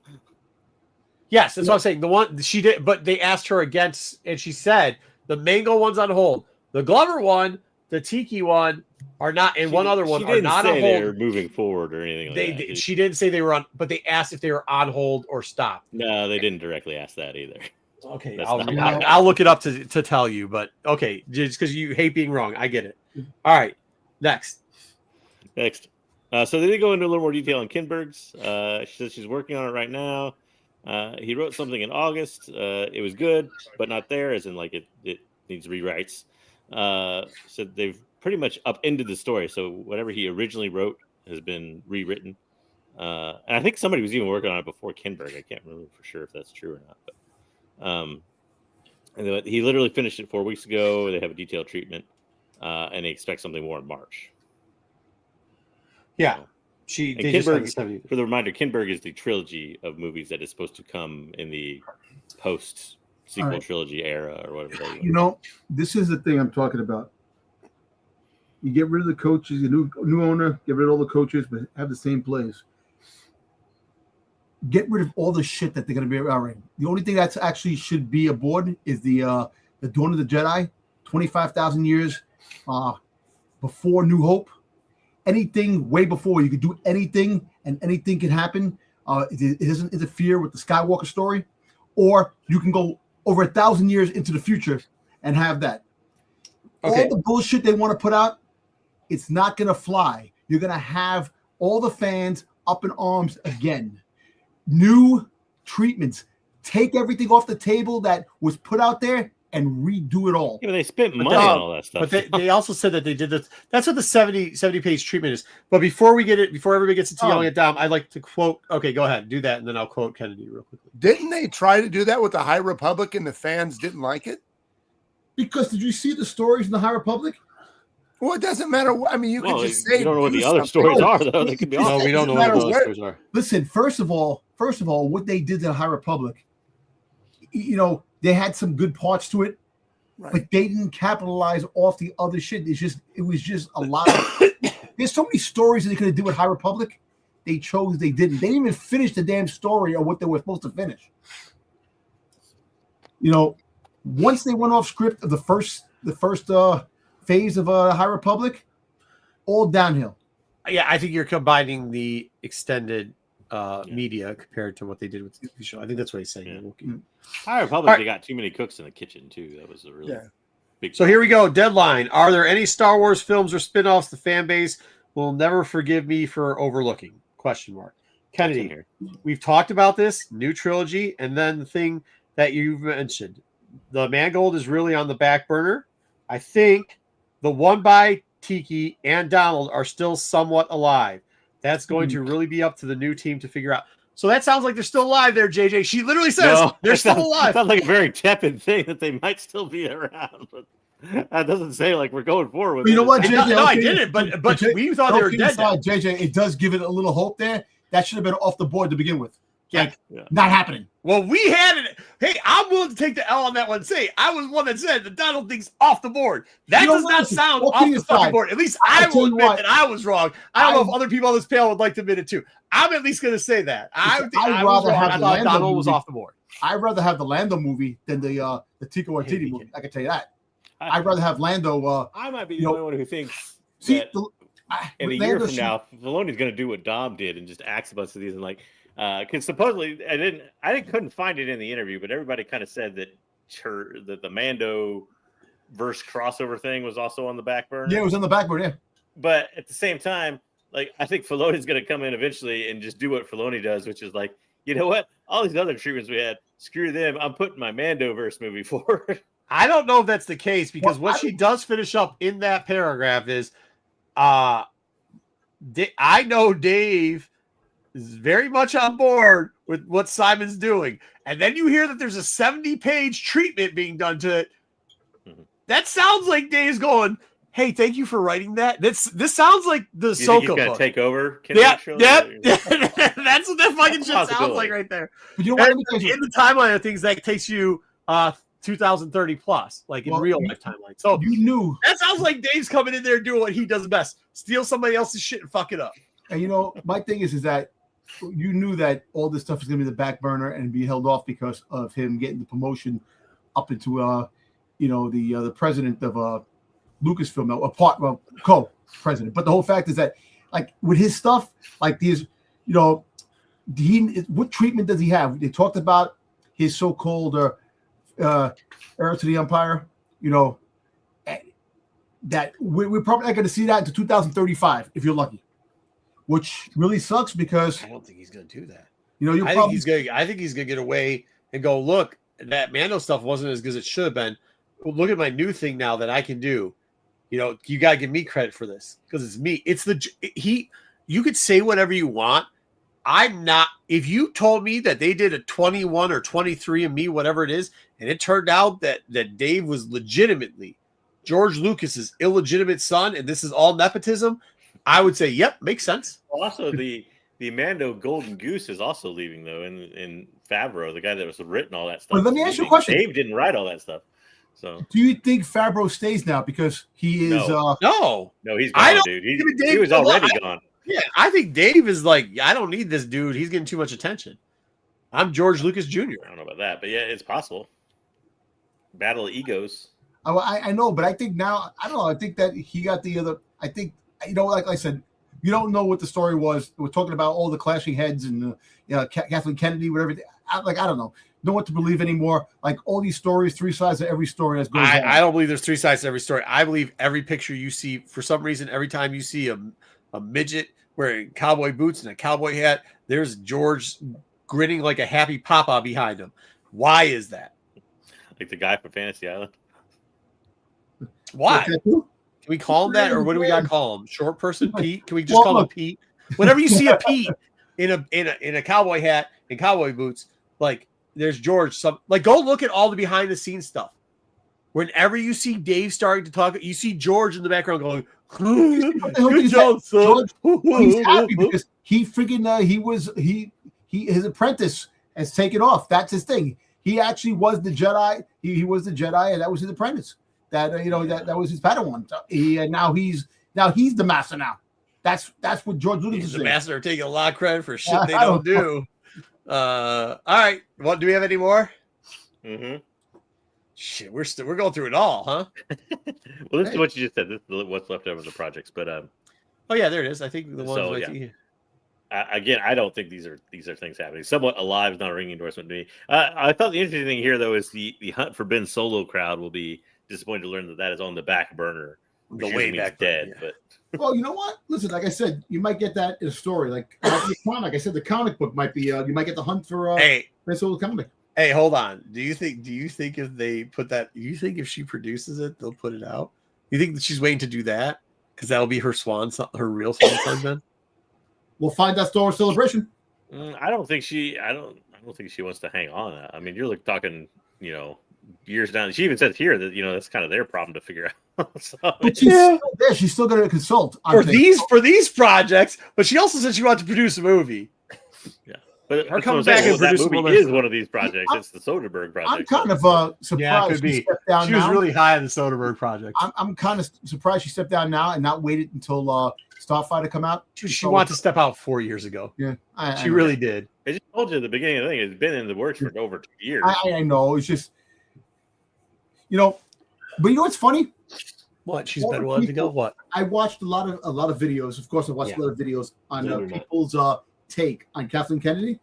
Yes, that's what I'm saying. The one she did, but they asked her against, and she said the Mango one's on hold. The Glover one, the Tiki one are not, and one other one are not on hold. They're moving forward or anything like that. She didn't say they were on, but they asked if they were on hold or stopped. No, they didn't directly ask that either. Okay, I'll look it up to tell you, but okay, just because you hate being wrong, I get it. All right, next. So they did go into a little more detail on Kinberg's. She says she's working on it right now. He wrote something in August. It was good, but not there, as in like it needs rewrites. So they've pretty much upended the story. So whatever he originally wrote has been rewritten. And I think somebody was even working on it before Kinberg. I can't remember for sure if that's true or not. But and he literally finished it 4 weeks ago. They have a detailed treatment, and they expect something more in March. Yeah. Kinberg, for the reminder, Kinberg is the trilogy of movies that is supposed to come in the post-sequel trilogy era or whatever. You know, this is the thing I'm talking about. You get rid of the coaches, the new owner, get rid of all the coaches, but have the same players. Get rid of all the shit that they're going to be around. The only thing that's actually should be aboard is the Dawn of the Jedi, 25,000 years before New Hope. Anything way before, you could do anything and anything can happen. It doesn't interfere with the Skywalker story, or you can go over 1,000 years into the future and have that. Okay. All the bullshit they want to put out, it's not going to fly. You're going to have all the fans up in arms again. New treatments. Take everything off the table that was put out there and redo it all. Yeah, they spent money on all that stuff. But they also said that they did this. That's what the 70 page treatment is. But before everybody gets into yelling it down, I'd like to quote. Okay, go ahead, do that, and then I'll quote Kennedy real quickly. Didn't they try to do that with the High Republic and the fans didn't like it? Because did you see the stories in the High Republic? Well, it doesn't matter. I mean, you could just say you don't know what the other stories are, though. They could be No, we don't know what the other stories are. Listen, first of all, what they did to the High Republic, they had some good parts to it, right, but they didn't capitalize off the other shit. It was just a lot of. There's so many stories that they could have did with High Republic. They chose they didn't. They didn't even finish the damn story or what they were supposed to finish. Once they went off script of the first phase of High Republic, all downhill. Yeah, I think you're combining the extended media compared to what they did with the TV show. I think that's what he's saying. Yeah. High Republic, they got too many cooks in the kitchen too. That was a really big. So here we go. Deadline. Are there any Star Wars films or spin-offs the fan base will never forgive me for overlooking? Question mark. Kennedy, we've talked about this new trilogy, and then the thing that you've mentioned, the Mangold is really on the back burner. I think the one by Tiki and Donald are still somewhat alive. That's going to really be up to the new team to figure out. So that sounds like they're still alive there, JJ. She literally says they're still alive. Sounds like a very tepid thing that they might still be around, but that doesn't say like we're going forward with You know what, JJ? No, I didn't, but we thought they were dead. JJ, it does give it a little hope there. That should have been off the board to begin with. Not happening. Well, we had it. Hey, I'm willing to take the L on that one. Say, I was one that said the Donald thing's off the board. That does not sound off the fucking board. At least I will admit that I was wrong. I don't know if other people on this panel would like to admit it too. I'm at least going to say that. I thought Donald was off the board. I'd rather have the Lando movie than the Tico Waititi movie. I can tell you that. I'd rather have Lando. I might be the only one who thinks that in a year from now, Filoni's going to do what Dom did and just axe a bunch of these and like. Because supposedly I couldn't find it in the interview, but everybody kind of said that the Mando verse crossover thing was also on the back burner. Yeah, it was on the back burner. Yeah, but at the same time, like I think Filoni's going to come in eventually and just do what Filoni does, which is like, you know what? All these other treatments we had, screw them. I'm putting my Mando verse movie forward. I don't know if that's the case because what she does finish up in that paragraph is, I know Dave is very much on board with what Simon's doing. And then you hear that there's a 70-page treatment being done to it. Mm-hmm. That sounds like Dave's going, hey, thank you for writing that. This sounds like the Ahsoka book. Take over? Yep. That's what that fucking shit sounds like right there. But you know what? In the timeline of things, that takes you 2030 plus, like in real life timeline. So you knew that sounds like Dave's coming in there doing what he does best: steal somebody else's shit and fuck it up. And my thing is that you knew that all this stuff is going to be the back burner and be held off because of him getting the promotion up into the president of Lucasfilm, co-president. But the whole fact is that, like, with his stuff, like these, what treatment does he have? They talked about his so-called heir to the empire. That we're probably not going to see that until 2035 if you're lucky. Which really sucks because I don't think he's going to do that. I think he's going to get away and go, look, that Mando stuff wasn't as good as it should have been. Well, look at my new thing now that I can do. You got to give me credit for this because it's me. You could say whatever you want. I'm not. If you told me that they did a 21 or 23 of me, whatever it is, and it turned out that Dave was legitimately George Lucas's illegitimate son, and this is all nepotism, I would say, yep, makes sense. Also, the Mando Golden Goose is also leaving, though, in Favreau, the guy that was written all that stuff. But let me ask you a question. Dave didn't write all that stuff. So, do you think Favreau stays now because he is? No, he's gone, dude. He was already gone. Yeah, I think Dave is like, I don't need this dude. He's getting too much attention. I'm George Lucas Jr. I don't know about that, but yeah, it's possible. Battle of egos. I know, but I think now, I don't know. I think that he got the other. I think. Like I said, you don't know what the story was. We're talking about all the clashing heads and Kathleen Kennedy, whatever. I don't know what to believe anymore. Like all these stories, 3 sides of every story that's going on. I don't believe there's 3 sides to every story. I believe every picture you see, for some reason, every time you see a midget wearing cowboy boots and a cowboy hat, there's George grinning like a happy papa behind him. Why is that? Like the guy from Fantasy Island. Why? Okay. Can we call him that, or what do we got to call him? Short person Pete? Can we just call him Pete? Whenever you see a Pete in a cowboy hat and cowboy boots, like there's George. Go look at all the behind the scenes stuff. Whenever you see Dave starting to talk, you see George in the background going, "Good job, son." He's happy because he freaking his apprentice has taken off. That's his thing. He actually was the Jedi. He was the Jedi, and that was his apprentice. That that was his Padawan. Now he's the master. Now that's what George Lucas is the saying. master taking a lot of credit for shit they don't do. All right. Well, do we have any more? Mm-hmm. Shit, we're going through it all, huh? Well, this is what you just said. This is what's left over of the projects, but oh yeah, there it is. I think the ones so, again, I don't think these are things happening. Somewhat Alive is not a ringing endorsement to me. I thought the interesting thing here though is the hunt for Ben Solo crowd will be disappointed to learn that is on the back burner. The way back dead, yeah. But well, you know what? Listen, like I said, you might get that in a story. Like I said, the comic book might be. You might get the hunt for Ben Solo comic. Hey, hold on. Do you think if they put that? Do you think if she produces it, they'll put it out? You think that she's waiting to do that because that'll be her real swan song then? We'll find that Star Wars Celebration. I don't think she wants to hang on. I mean, you're like talking, years down. She even says here that that's kind of their problem to figure out. So, but she's still there. She's still going to consult for these projects. But she also said she wanted to produce a movie. Yeah, but her coming back and that producing movie is one of these projects. It's the Soderbergh project. I'm kind of surprised. Yeah, it could be. She was really high on the Soderbergh project. I'm kind of surprised she stepped down now and not waited until Starfighter come out. She wanted to step out 4 years ago. Yeah, she really did. I just told you at the beginning of the thing. It's been in the works for over 2 years. I know. It's just, but what's funny? What she's been willing to go. What I watched a lot of videos. Of course, I watched a lot of videos on people's take on Kathleen Kennedy.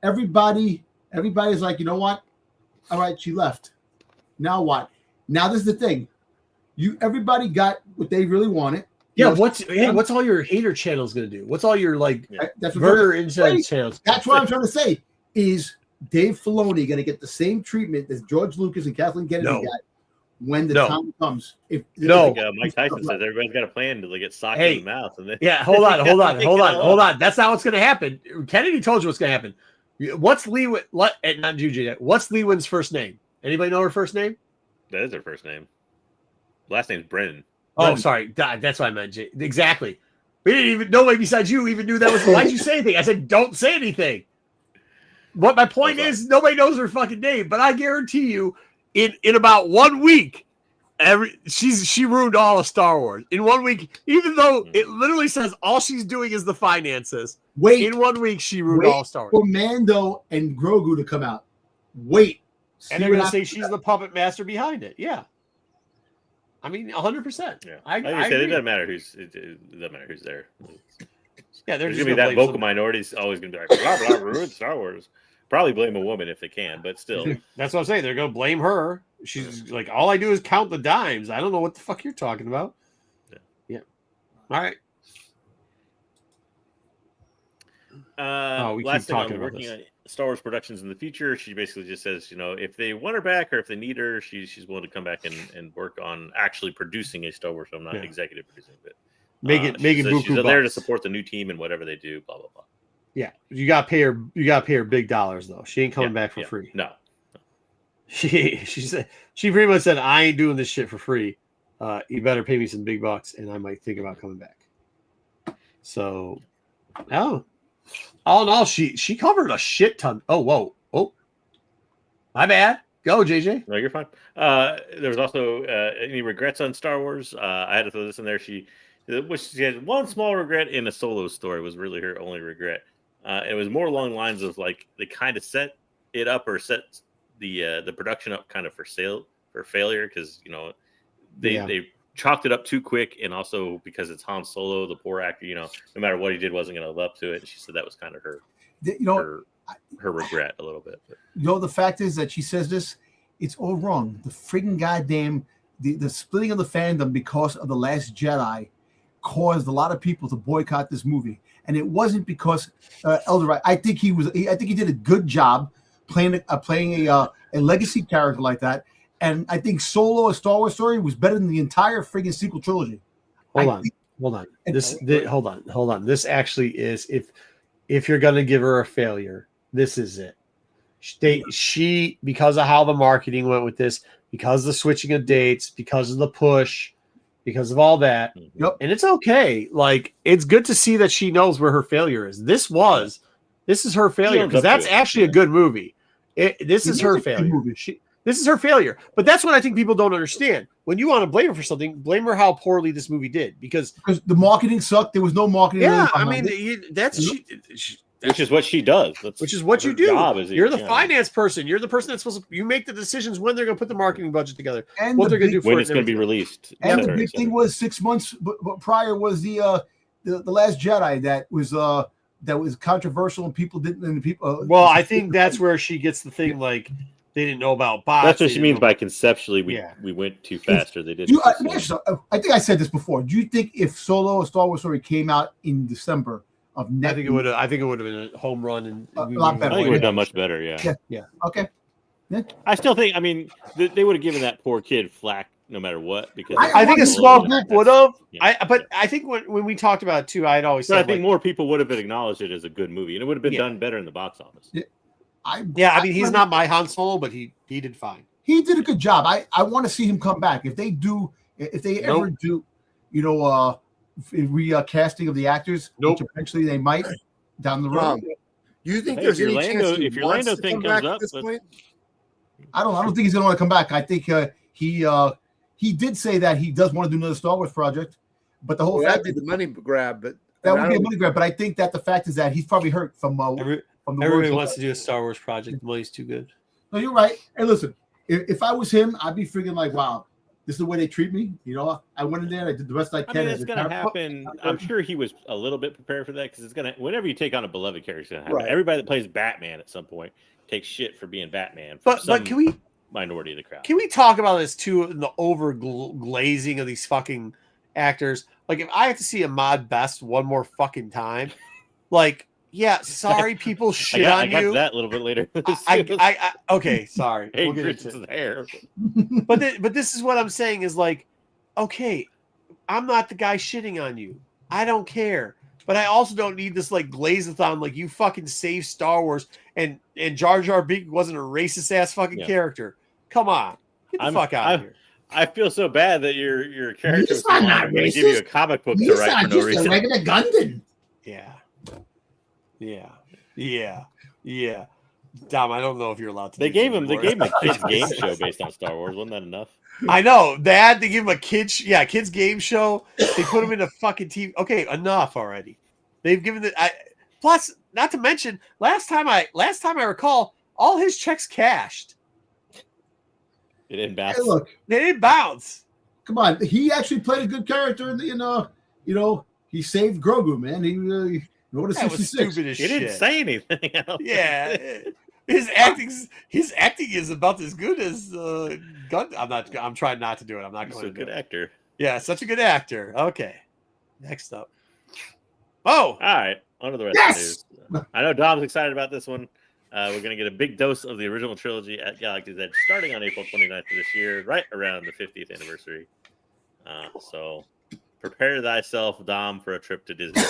Everybody's like, you know what? All right, she left. Now what? Now this is the thing. Everybody got what they really wanted. Yeah, what's all your hater channels gonna do? What's all your murder incident channels? That's what I'm trying to say. Is Dave Filoni gonna get the same treatment that George Lucas and Kathleen Kennedy got when the time comes? Mike Tyson says everybody's got a plan to get socked in the mouth. And then hold on. That's not what's gonna happen. Kennedy told you what's gonna happen. What's What's Lewin's first name? Anybody know her first name? That is her first name. Last name's Brennan. Oh, sorry. That's what I meant. Exactly. We didn't even. Nobody besides you even knew that was. Why'd you say anything? I said, don't say anything. What my point is, nobody knows her fucking name, but I guarantee you, in about 1 week, she ruined all of Star Wars in 1 week. Even though it literally says all she's doing is the finances. In 1 week, she ruined all of Star Wars. For Mando and Grogu to come out. Wait, and they're gonna say she's the puppet master behind it. Yeah. I mean, 100%. Yeah, I said, it doesn't matter who's there. Yeah, there's gonna be that vocal minority is always gonna be like, blah blah, ruined Star Wars. Probably blame a woman if they can, but still. That's what I'm saying. They're gonna blame her. She's like, all I do is count the dimes. I don't know what the fuck you're talking about. Yeah. All right. We keep talking about working on Star Wars productions in the future. She basically just says, if they want her back or if they need her, she's willing to come back and work on actually producing a Star Wars film, not executive producing it. Make it she's there to support the new team and whatever they do, blah blah blah. Yeah, you gotta pay her. You gotta pay her big dollars though. She ain't coming back for free. No. She said she pretty much said, I ain't doing this shit for free. You better pay me some big bucks, and I might think about coming back. So, all in all, she covered a shit ton. Oh, my bad. Go, JJ. No, you're fine. There was also any regrets on Star Wars. I had to throw this in there. She had one small regret in a Solo story was really her only regret. It was more along the lines of like they kind of set it up or set the production up kind of for failure because they chalked it up too quick, and also because it's Han Solo, the poor actor, no matter what he did wasn't going to live up to it. And she said that was kind of her regret a little bit. But. The fact is that she says this, it's all wrong. The friggin' goddamn the splitting of the fandom because of The Last Jedi caused a lot of people to boycott this movie, and it wasn't because Elder. I think he did a good job, playing a legacy character like that. And I think Solo, a Star Wars story, was better than the entire friggin' sequel trilogy. Hold on. Hold on. This actually is, if you're gonna give her a failure, this is it. She because of how the marketing went with this, because of the switching of dates, because of the push, because of all that. Yep. And it's okay. Like, it's good to see that she knows where her failure is. This is her failure, because that's actually a good movie. This is her failure. This is her failure. But that's what I think people don't understand. When you want to blame her for something, blame her how poorly this movie did, because the marketing sucked. There was no marketing. Yeah, I mean, which is what she does. Which is what you do. You're the finance person. You're the person that's supposed to. You make the decisions when they're going to put the marketing budget together, and what they're going to do, when it's going to be released. And the big thing was 6 months prior was the Last Jedi that was controversial, and people didn't. And people. Well, I think that's where she gets the thing, like, they didn't know about bots. That's what she means by conceptually we went too fast, or they didn't. I think I said this before. Do you think if Solo, a Star Wars story, came out in December of next, I think it would have been a home run, and a lot better. I think it would have done much better. Yeah. Okay. Yeah. I still think. I mean, they would have given that poor kid flack no matter what, because I think a small group would have. But I think when we talked about it too, I'd always said, I think more people would have acknowledged it as a good movie, and it would have been done better in the box office. Yeah. I mean, he's not my Han Solo, but he did fine. He did a good job. I want to see him come back. If they ever do, recasting of the actors, which eventually they might down the road. You think there's any chance if your Lando thing comes up? I don't think he's going to want to come back. I think he did say that he does want to do another Star Wars project, but the whole fact is the money grab. But that would be a money grab. But I think that the fact is that he's probably hurt from everybody wants to do a Star Wars project. The money's too good. No, you're right. Hey, listen, if I was him, I'd be freaking like, wow, this is the way they treat me. I went in there, I did the best I can. I mean, it's going to happen. I'm sure he was a little bit prepared for that, because it's going to, whenever you take on a beloved character, it's going to happen. Right. Everybody that plays Batman at some point takes shit for being Batman. But can we minority of the crowd? Can we talk about this too? In the over glazing of these fucking actors. Like, if I have to see Ahmad Best one more fucking time, like. Yeah, sorry, people shit on you. I got that a little bit later. Okay, sorry. We'll get into hair. But this is what I'm saying is, like, okay, I'm not the guy shitting on you. I don't care. But I also don't need this, like, glaze-a-thon, like, you fucking saved Star Wars and Jar Jar Binks wasn't a racist-ass fucking character. Come on. Get the fuck out of here. I feel so bad that your character is going to give you a comic book to write for no reason. He's not just a regular Gundam. Yeah. Dom, I don't know if you're allowed to. They gave him a kids game show based on Star Wars. Wasn't that enough? I know. They gave him a kids game show. They put him in a fucking TV. Okay, enough already. They've given plus, not to mention, last time I recall, all his checks cashed. It didn't bounce. Hey, look, they didn't bounce. Come on, he actually played a good character in the he saved Grogu, man. He that was stupid as shit. He didn't say anything else. Yeah, his acting is about as good as Gun. I'm trying not to do it. I'm not going to. He's a good actor. Yeah, such a good actor. Okay, next up. Oh, all right. On to the rest of the news. I know Dom's excited about this one. We're going to get a big dose of the original trilogy at Galaxy's Edge starting on April 29th of this year, right around the 50th anniversary. So. Prepare thyself, Dom, for a trip to Disney.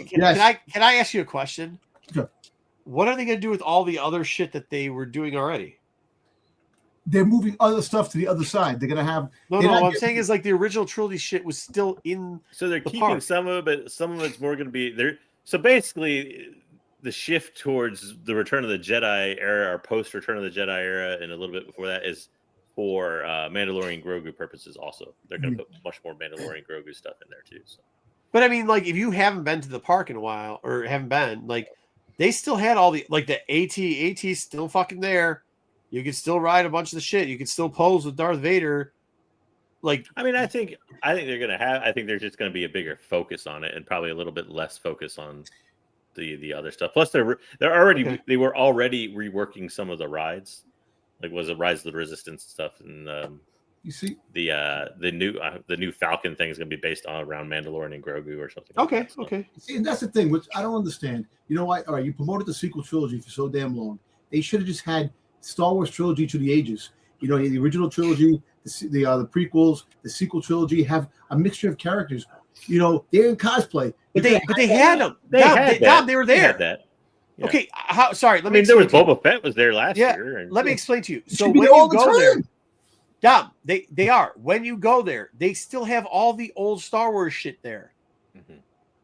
Can I ask you a question? Sure. What are they going to do with all the other shit that they were doing already? They're moving other stuff to the other side. They're going to have... No, what I'm saying is, like, the original trilogy shit was still in So they're the keeping park. some of it, but some of it's more going to be... there. So basically, the shift towards the Return of the Jedi era, or post-Return of the Jedi era, and a little bit before that is... for Mandalorian Grogu purposes also. They're going to put much more Mandalorian Grogu stuff in there too. So. But I mean, like, if you haven't been to the park in a while, or haven't been, like, they still had all the, like, the AT's still fucking there. You can still ride a bunch of the shit. You can still pose with Darth Vader. Like, I mean, I think they're going to have, I think there's just going to be a bigger focus on it and probably a little bit less focus on the other stuff. Plus they were already reworking some of the rides. Like, was it Rise of the Resistance stuff, and you see the new Falcon thing is going to be based around Mandalorian and Grogu or something. Okay, like that, okay. See, and that's the thing, which I don't understand. You know why? All right, you promoted the sequel trilogy for so damn long. They should have just had Star Wars trilogy to the ages. You know, the original trilogy, the prequels, the sequel trilogy have a mixture of characters. You know, they're in cosplay. But they had them. They were there. They had that. Yeah. Okay, sorry. Let me. There was Boba Fett was there last year. Let me explain to you. So when you go there, Dom, they are. When you go there, they still have all the old Star Wars shit there. Mm-hmm.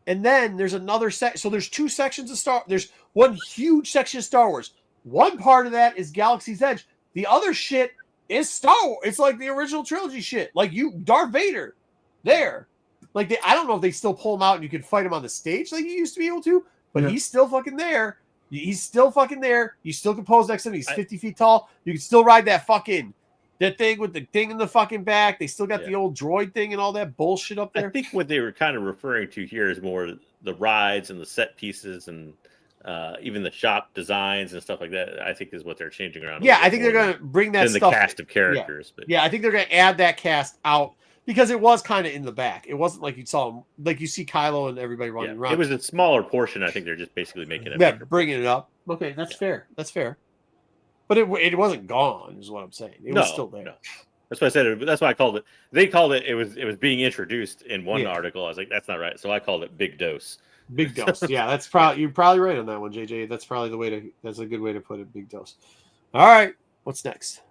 And then there's another section. So there's two sections of there's one huge section of Star Wars. One part of that is Galaxy's Edge. The other shit is Star Wars. It's like the original trilogy shit. Like Darth Vader, there. Like I don't know if they still pull him out and you can fight him on the stage like you used to be able to, but he's still fucking there. He's still fucking there. You still can pose next to him. He's 50 feet tall. You can still ride that thing with the thing in the fucking back. They still got the old droid thing and all that bullshit up there. I think what they were kind of referring to here is more the rides and the set pieces and even the shop designs and stuff like that. I think is what they're changing around. Yeah, I think they're going to bring that stuff. The cast of characters. Yeah, I think they're going to add that cast out. Because it was kind of in the back. It wasn't like you saw, like you see Kylo and everybody running around. It was a smaller portion. I think they're just basically making it. Yeah, bringing it up. Okay, that's fair. That's fair. But it wasn't gone, is what I'm saying. It was still there. No. That's why I said it. That's why I called it. They called it. It was being introduced in one article. I was like, that's not right. So I called it Big Dose. Big Dose. Yeah, that's probably you're probably right on that one, JJ. That's probably the way to. That's a good way to put it. Big Dose. All right. What's next?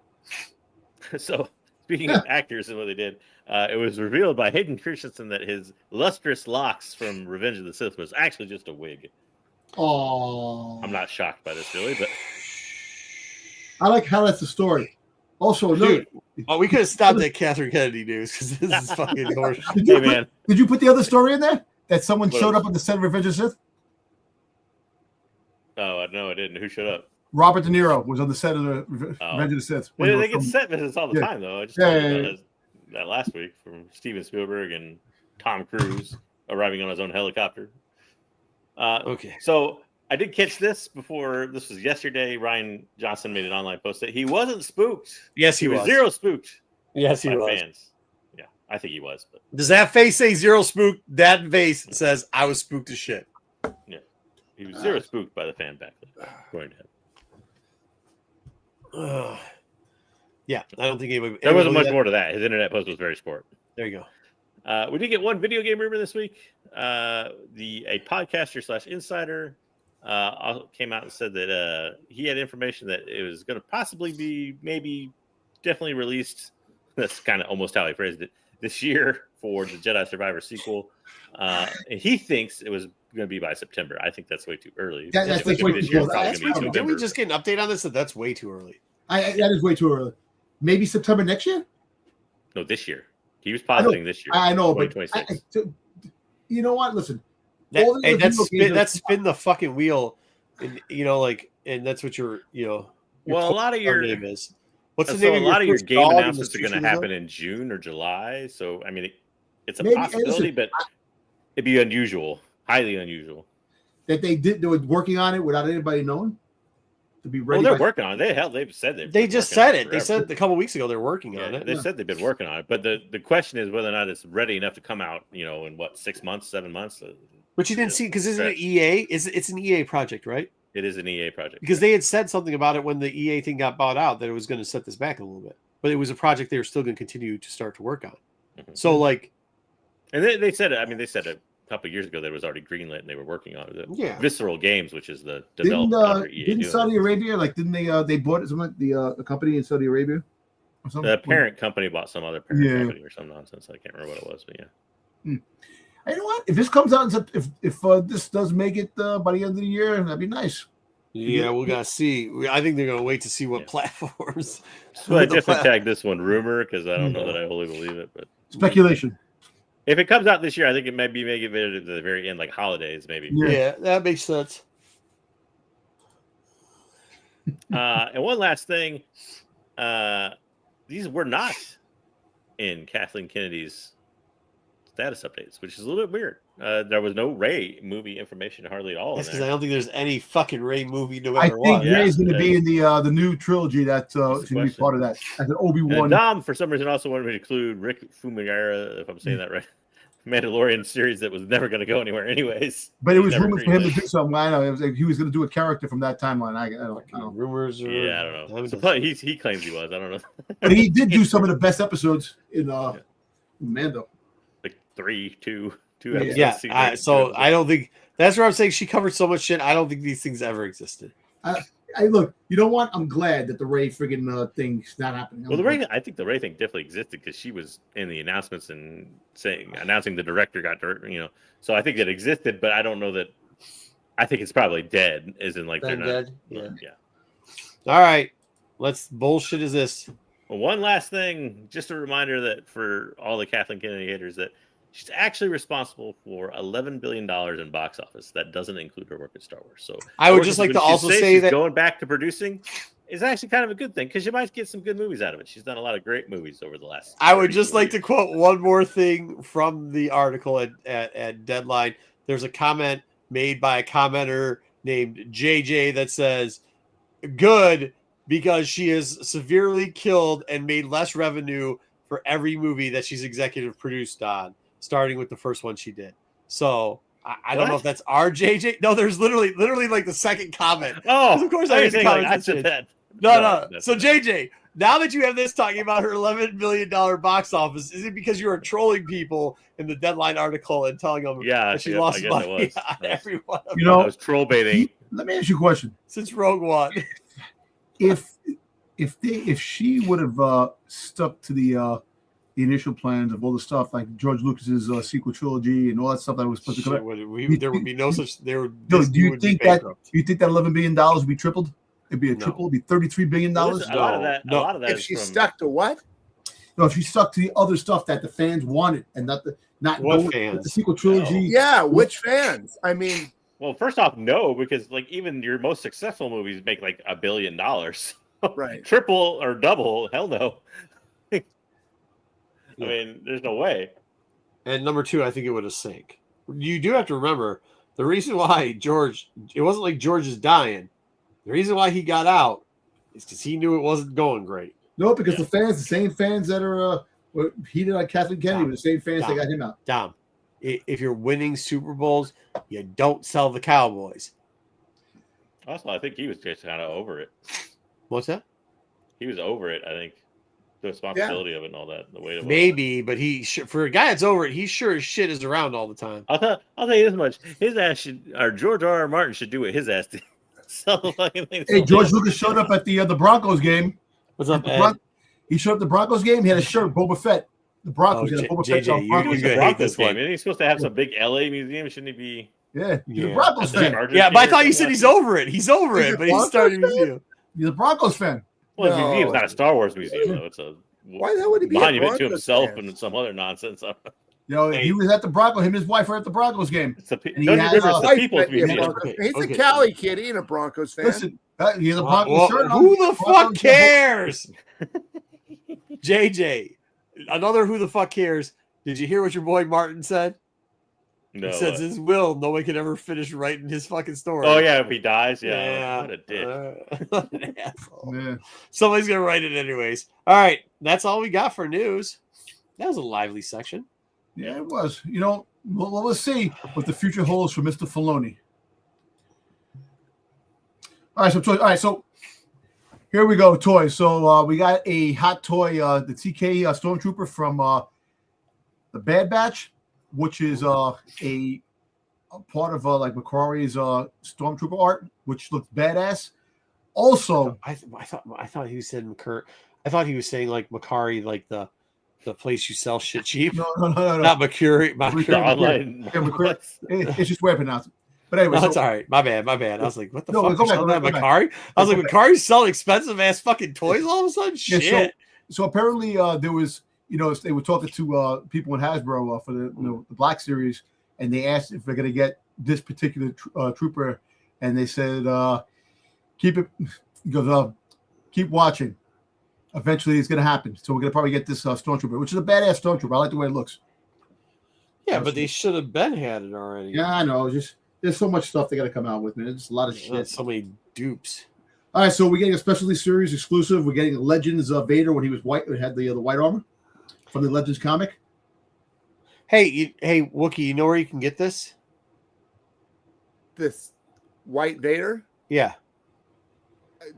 So speaking of actors and what they did. It was revealed by Hayden Christensen that his lustrous locks from Revenge of the Sith was actually just a wig. Oh, I'm not shocked by this, really, but I like how that's the story. Also, dude, we could have stopped at Kathleen Kennedy news because this is fucking horseshit. Did you put the other story in there that someone showed up at the set of Revenge of the Sith? Oh no, I didn't. Who showed up? Robert De Niro was on the set of the Revenge of the Sith. They get set visits all the time, though. I just talked about that last week from Steven Spielberg and Tom Cruise arriving on his own helicopter. Okay. So I did catch this before. This was yesterday. Ryan Johnson made an online post that he wasn't spooked. Yes, he was. Zero spooked. Yes, he was. Fans. Yeah, I think he was. But. Does that face say zero spooked? That face says I was spooked as shit. Yeah. He was zero spooked by the fan backlash, according to him. Yeah, I don't think anybody. There wasn't much more to that. His internet post was very short. There you go. We did get one video game rumor this week. A podcaster / insider came out and said that he had information that it was going to possibly be definitely released. That's kind of almost how he phrased it this year for the Jedi Survivor sequel. And he thinks it was going to be by September. I think that's way too early. That's way too early. Did we just get an update on this? That's way too early. That is way too early. Maybe September next year? No, this year. He was positing this year. I know, but you know what? Listen. That's spin the fucking wheel. And, and that's what your well, a lot of your name is. What's the name? A lot of your game announcements are going to happen in June or July. So, I mean, it's a possibility, but it'd be unusual, highly unusual. That they were working on it without anybody knowing? To be ready. Well, they're working on it. They've said they just said it. They said a couple weeks ago they're working on it. They said they've been working on it, but the question is whether or not it's ready enough to come out. In what 6 months, 7 months? But you didn't see because isn't it EA? It's an EA project, right? It is an EA project because they had said something about it when the EA thing got bought out that it was going to set this back a little bit, but it was a project they were still going to continue to start to work on. Mm-hmm. So and they said it. I mean, they said it a couple of years ago that it was already greenlit and they were working on it. Yeah, Visceral Games, which is the developer under EA. Didn't Saudi Arabia didn't they bought something the company in Saudi Arabia? Or something? The parent company bought some other parent company or some nonsense. I can't remember what it was, but yeah. You know what? If this comes out, if this does make it by the end of the year, that'd be nice. Yeah, we're gonna see. I think they're gonna wait to see what platforms. So I definitely tagged this one rumor because I don't know that I wholly believe it, but speculation. If it comes out this year, I think it might be making it at the very end, like holidays, maybe. Yeah, that makes sense. And one last thing, these were not in Kathleen Kennedy's status updates, which is a little bit weird. There was no Rey movie information hardly at all. That's because I don't think there's any fucking Rey movie no matter what. I think Rey's going to be in the new trilogy that's going to be part of that as an Obi-Wan. Dom, for some reason, also wanted me to include Rick Famuyiwa, if I'm saying that right, Mandalorian series that was never going to go anywhere, anyways. But it was Never rumored for him to agreed do something. I know it was like he was going to do a character from that timeline. I don't know. Rumors are. Yeah, I don't know. He claims he was. I don't know. But he did do some of the best episodes in Mando. Like two Yeah. episodes. Yeah. So I don't think that's where I'm saying she covered so much shit. I don't think these things ever existed. I look. You know what? I'm glad that the Rey friggin' thing's not happening. Well, I think the Rey thing definitely existed because she was in the announcements and announcing the director got to, So I think it existed, but I don't know that. I think it's probably dead. As in, like they're not dead. Yeah. All right. Let's bullshit. Is this? Well, one last thing, just a reminder that for all the Kathleen Kennedy haters, that she's actually responsible for $11 billion in box office. That doesn't include her work at Star Wars. So I would just like to also say that going back to producing is actually kind of a good thing because you might get some good movies out of it. She's done a lot of great movies over the last. I would just like to quote one more thing from the article at Deadline. There's a comment made by a commenter named JJ that says, "Good because she is severely killed and made less revenue for every movie that she's executive produced on, starting with the first one she did." So I don't know if that's our JJ. No, there's literally like the second comment. Oh, of course I said that. No. So JJ, now that you have this talking about her $11 million box office, is it because you are trolling people in the Deadline article and telling them that she lost money on everyone? I was troll baiting. Let me ask you a question. Since Rogue One, if she would have stuck to the initial plans of all the stuff like George Lucas's sequel trilogy and all that stuff that was supposed to come out, there would be no such. Do you think that $11 billion would be tripled? It'd be a triple. It'd be $33 billion. A lot of that. If she stuck to what? No, if she stuck to the other stuff that the fans wanted and not what fans? With the sequel trilogy. Yeah, which fans? I mean, well, first off, no, because like even your most successful movies make like $1 billion. Right. Triple or double? Hell no. I mean, there's no way. And number two, I think it would have sank. You do have to remember the reason why it wasn't like George is dying. The reason why he got out is because he knew it wasn't going great. No, because the same fans that are heated on Kathleen Kennedy were the same fans that got him out. Dom, if you're winning Super Bowls, you don't sell the Cowboys. Also, I think he was just kind of over it. What's that? He was over it, I think. The responsibility of it and all that. The weight of it. Maybe, but for a guy that's over it, he sure as shit is around all the time. I'll tell you this much. His ass George R.R. Martin should do what his ass did. Hey, George Lucas showed up at the Broncos game. What's up, Ed? He showed up at the Broncos game. He had a shirt, Boba Fett. The Broncos. He had a Boba Fett JJ, Broncos game. Isn't he supposed to have some big LA museum? Shouldn't he be? Yeah, he's a Broncos fan. Yeah, but I thought you said he's over it. He's over it, but he's starting a museum. He's a Broncos fan. Well, the museum's not a Star Wars museum, though. It's a why the hell would he be monument to himself and some other nonsense. He was at the Broncos. Him and his wife were at the Broncos game. It's the People's Museum. He's a Cali kid. He ain't a Broncos fan. Listen, he has a Broncos shirt on. Who the fuck cares? JJ, another who the fuck cares. Did you hear what your boy Martin said? No. He says his will, no one can ever finish writing his fucking story. Oh, yeah, if he dies, yeah. What a dick. What an asshole. Yeah. Somebody's going to write it anyways. All right, that's all we got for news. That was a lively section. Yeah, it was. Let's see what the future holds for Mr. Filoni. All right, so here we go, toys. So we got a hot toy, the TK Stormtrooper from the Bad Batch, which is a part of like McQuarrie's Stormtrooper art, which looks badass. Also, I thought he said Kurt. I thought he was saying like Macari, like the place you sell shit cheap. No. Not Macuri. It's just way to pronounce it. But anyway, that's all right. My bad. I was like, what the fuck? Go back, Macari? I was like, Macari's selling expensive ass fucking toys all of a sudden? Shit. Yeah, so apparently there was, they were talking to people in Hasbro for the Black Series, and they asked if they're going to get this particular trooper, and they said, keep watching. Eventually, it's going to happen. So we're going to probably get this Stormtrooper, which is a badass Stormtrooper. I like the way it looks. Yeah, but they should have had it already. Yeah, I know. There's so much stuff they got to come out with, man. There's just a lot of shit. So many dupes. All right, so we're getting a specialty series exclusive. We're getting Legends of Vader when he was white. It had the white armor from the Legends comic. Hey, Wookie, you know where you can get this? This white Vader. Yeah,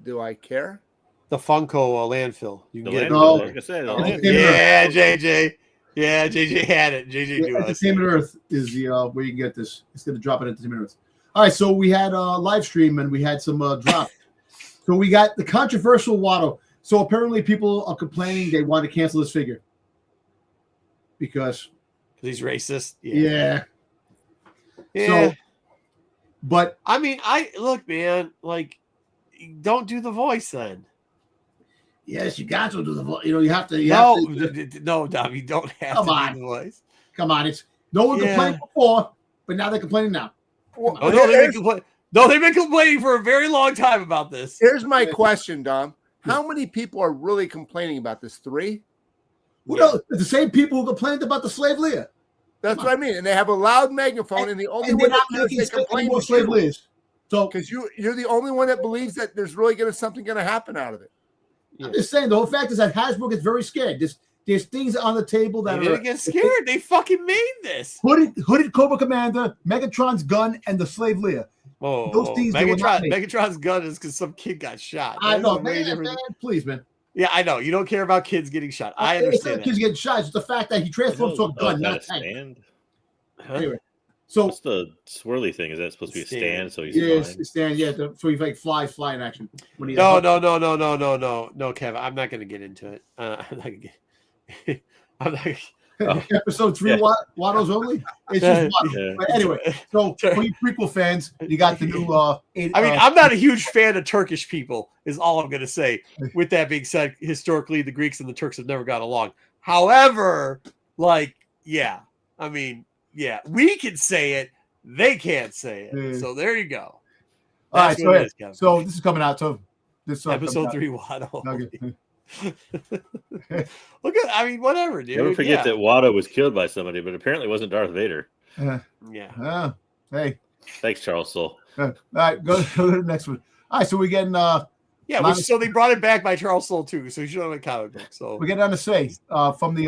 Do I care? the Funko landfill. You can The get it. landfill, No. like I said, the Oh, landfill. yeah, JJ. Yeah, JJ had it. JJ knew us. Entertainment Earth is the where you can get this. It's going to drop at Entertainment Earth. All right, so we had a live stream and we had some drop. So we got the controversial Watto. So apparently people are complaining they want to cancel this figure because he's racist. Yeah. Yeah. So, but I mean, look, man. Like, don't do the voice then. yes, you got to do the voice. You know, you have to. No, Dom, you don't have Come to on. do the voice. Come on, it's no one complained before, but now they're complaining now. Oh, no, they've been complaining for a very long time about this. Here's my question, Dom. How many people are really complaining about this? 3? Well, the same people who complained about the slave Leah. That's what I mean. And they have a loud megaphone, and the only And one they're not that making they complain more is slave you. Leahs. So, Because you're the only one that believes that there's really something going to happen out of it. I'm just saying, the whole fact is that Hasbro gets very scared. There's things on the table that They didn't get scared. They fucking made this. Hooded Cobra Commander, Megatron's gun, and the slave Leah. Oh, Those things they were not made. Megatron's gun is because some kid got shot. I know, man, please, man. Yeah, I know. You don't care about kids getting shot. I understand It's not that. kids getting shot. It's the fact that he transforms to a gun, not a tank. Stand? Huh? Anyway, so What's the swirly thing? Is that supposed to be a stand? So he's yes, flying? stand. Yeah, so he like fly in action. When he No, Kevin. I'm not going to get into it. I'm not going to get. Episode 3 Wattos only. It's just Watto. Yeah. But anyway, so for you prequel fans, you got the new. I'm not a huge fan of Turkish people. Is all I'm going to say. With that being said, historically, the Greeks and the Turks have never got along. However, we can say it. They can't say it. Yeah. So there you go. All right, what it is, Kevin. so this is coming out. So this Episode 3 Watto. Okay. Look at, whatever, dude. Never forget that Watto was killed by somebody, but apparently it wasn't Darth Vader. Yeah. Hey. Thanks, Charles Soule. All right, go to the next one. All right, so we're getting so they brought it back by Charles Soule too. So you should have a comic book. So we're getting on the say from the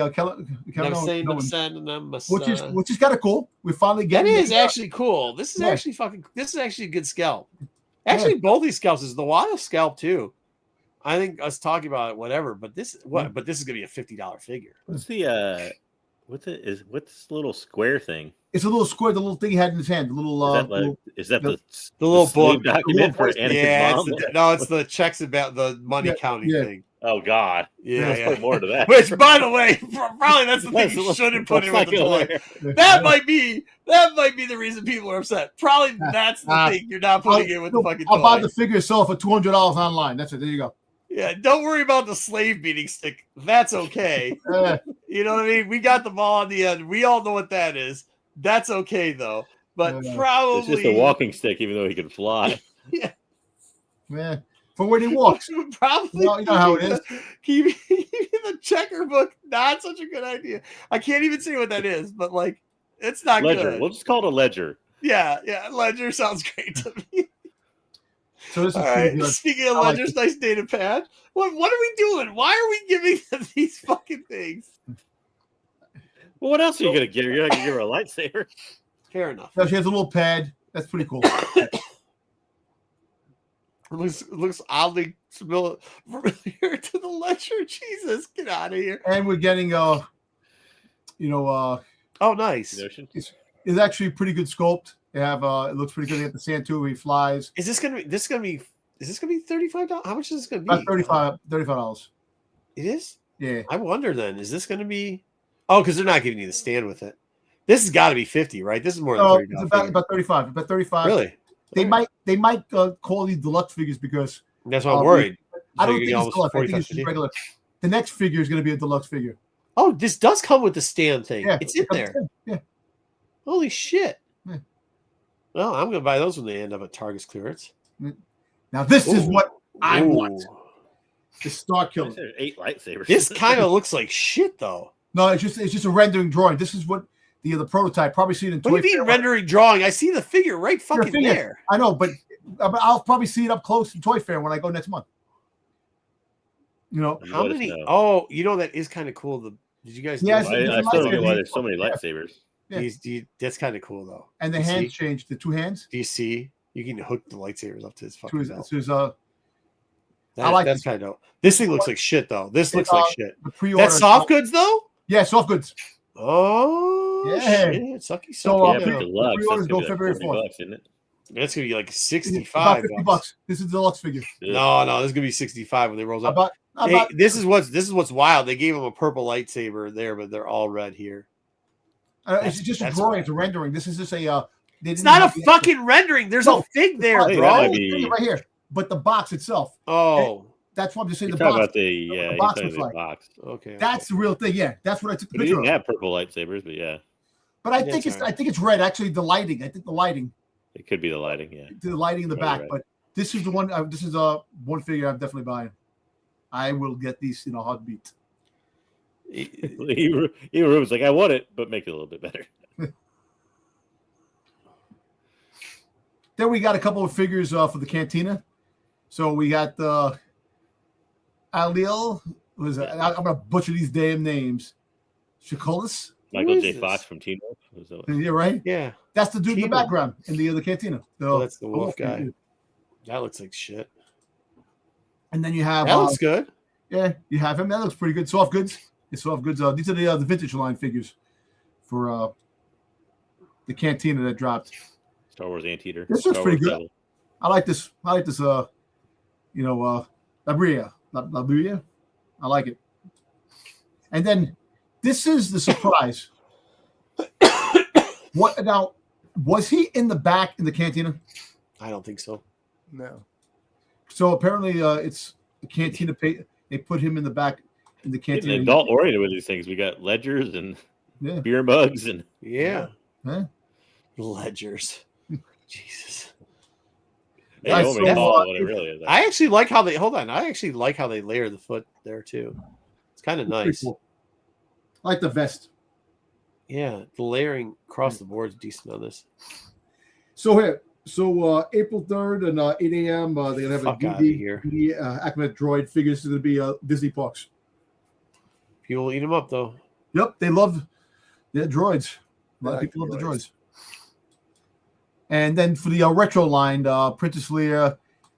which is kind of cool. We finally that getting is actually cool. This is actually a good scalp. Actually, both these scalps is the Watto scalp too. I think us talking about it, whatever, but this is gonna be a $50 figure. What's the what's this little square thing? It's a little square, the little thing he had in his hand, the little is that the little book document for Anakin's mom? It's the checks about the money counting thing. Oh God! Yeah, put more to that. Which, by the way, probably that's the thing you shouldn't put in with the toy. That might be the reason people are upset. Probably that's the thing you're not putting in with the fucking toy. I'll buy the figure itself for $200 online. That's it. There you go. Yeah, don't worry about the slave beating stick. That's okay. You know what I mean? We got the ball on the end. We all know what that is. That's okay though. But probably it's just a walking stick, even though he can fly. Yeah. For when he walks. Probably. You know how it is. Keeping the checker book, not such a good idea. I can't even say what that is, but it's not ledger. good. We'll just call it a ledger. Yeah, ledger sounds great to me. So this is all right. Speaking of ledgers, nice data pad. What are we doing? Why are we giving them these fucking things? Well, what else are you gonna give her? You're not gonna give her a lightsaber. Fair enough. So she has a little pad. That's pretty cool. It looks oddly familiar to the ledger. Jesus, get out of here. And we're getting oh, nice. It's actually a pretty good sculpt. They have it looks pretty good. They have the sand too. He flies. Is this gonna be $35? How much is this gonna be? About $35. It is? Yeah. I wonder then, is this gonna be because they're not giving you the stand with it. This has got to be 50, right? This is more than 30. It's about 35. About 35. Really? They might call these deluxe figures because that's why I'm worried. I don't think it's deluxe. I think it's just regular. The next figure is going to be a deluxe figure. Oh, this does come with the stand thing. Yeah, it's in there. Yeah. Holy shit. Yeah. Well, I'm going to buy those when they end up at Target's clearance. Now, this is what I want. The Star Killer. There's 8 lightsabers. This kind of looks like shit, though. No, it's just a rendering drawing. This is what the prototype. Probably see it in. What do you mean rendering drawing? I see the figure right fucking there. I know, but I'll probably see it up close in Toy Fair when I go next month. How many? Oh, that is kind of cool. Did you guys? Yes, do it's I a still don't get why lightsaber. there's so many lightsabers. Yeah. That's kind of cool though. And the You hands see? changed to 2 hands. Do you see? You can hook the lightsabers up to his fucking belt. To his, That's this. kind of dope. This thing looks like shit though. This looks like shit. The pre-order. That's soft goods though. Yeah, soft goods. Oh Yeah. shit! Sucky. So, Yeah, sucky. but deluxe. pre-orders That's go gonna be February like 4th. $40, isn't it? That's gonna be like About 65 $50 bucks. This is the deluxe figure. No, this is gonna be 65 when they rolls up. Hey, this is what's wild. They gave him a purple lightsaber there, but they're all red here. It's just a drawing. It's a rendering. This is just a. It's not a fucking rendering. There's a fig there, Hey, that bro. might be- Right here, but the box itself. Oh, That's what I'm just saying. You're The talking box. about the box you're looks talking like. the box. okay. That's the real thing. Yeah, that's what I took the But he picture didn't of. have purple lightsabers, but yeah, But I That's think it's all right. I think it's red. Actually, the lighting. I think the lighting. it could be the lighting. Yeah, The lighting in the Probably back. right. But this is the one. This is one figure I'm definitely buying. I will get these in a heartbeat. he was like, I want it, but make it a little bit better. Then we got a couple of figures for the Cantina. So we got Alil. Was I'm gonna butcher these damn names. Chikolis. Michael is J. this? Fox from Teen Wolf. Was that- Yeah, right. Yeah, That's the dude in the Teen Wolf. background in the other Cantina. that's the wolf guy. dude. That looks like shit. And then you have That looks good. yeah, you have him. That looks pretty good. Soft goods. It's soft goods. These are the vintage line figures for the Cantina that dropped. Star Wars Anteater. This looks Star pretty Wars good. Devil. I like this. Labria. Labria. I like it. And then this is the surprise. What now? Was he in the back in the Cantina? I don't think so. No. So apparently, it's the Cantina. They put him in the back in the Getting Cantina. adult oriented with these things. We got ledgers and Yeah. beer mugs and Yeah. Huh? Ledgers. Jesus. they Guys, don't so, make call it what it really is. I actually like how they I actually like how they layer the foot there too. It's kind of It's pretty nice. cool. I like the vest. Yeah, the layering across the board is decent on this. So April 3rd and 8 a.m. They're gonna have Fuck a outta DD, here. Acrobat droid figures. It's gonna be Disney parks. People eat them up though. Yep, they love their droids. A lot of I like people love the droids. droids. And then for the retro line, Princess Leia,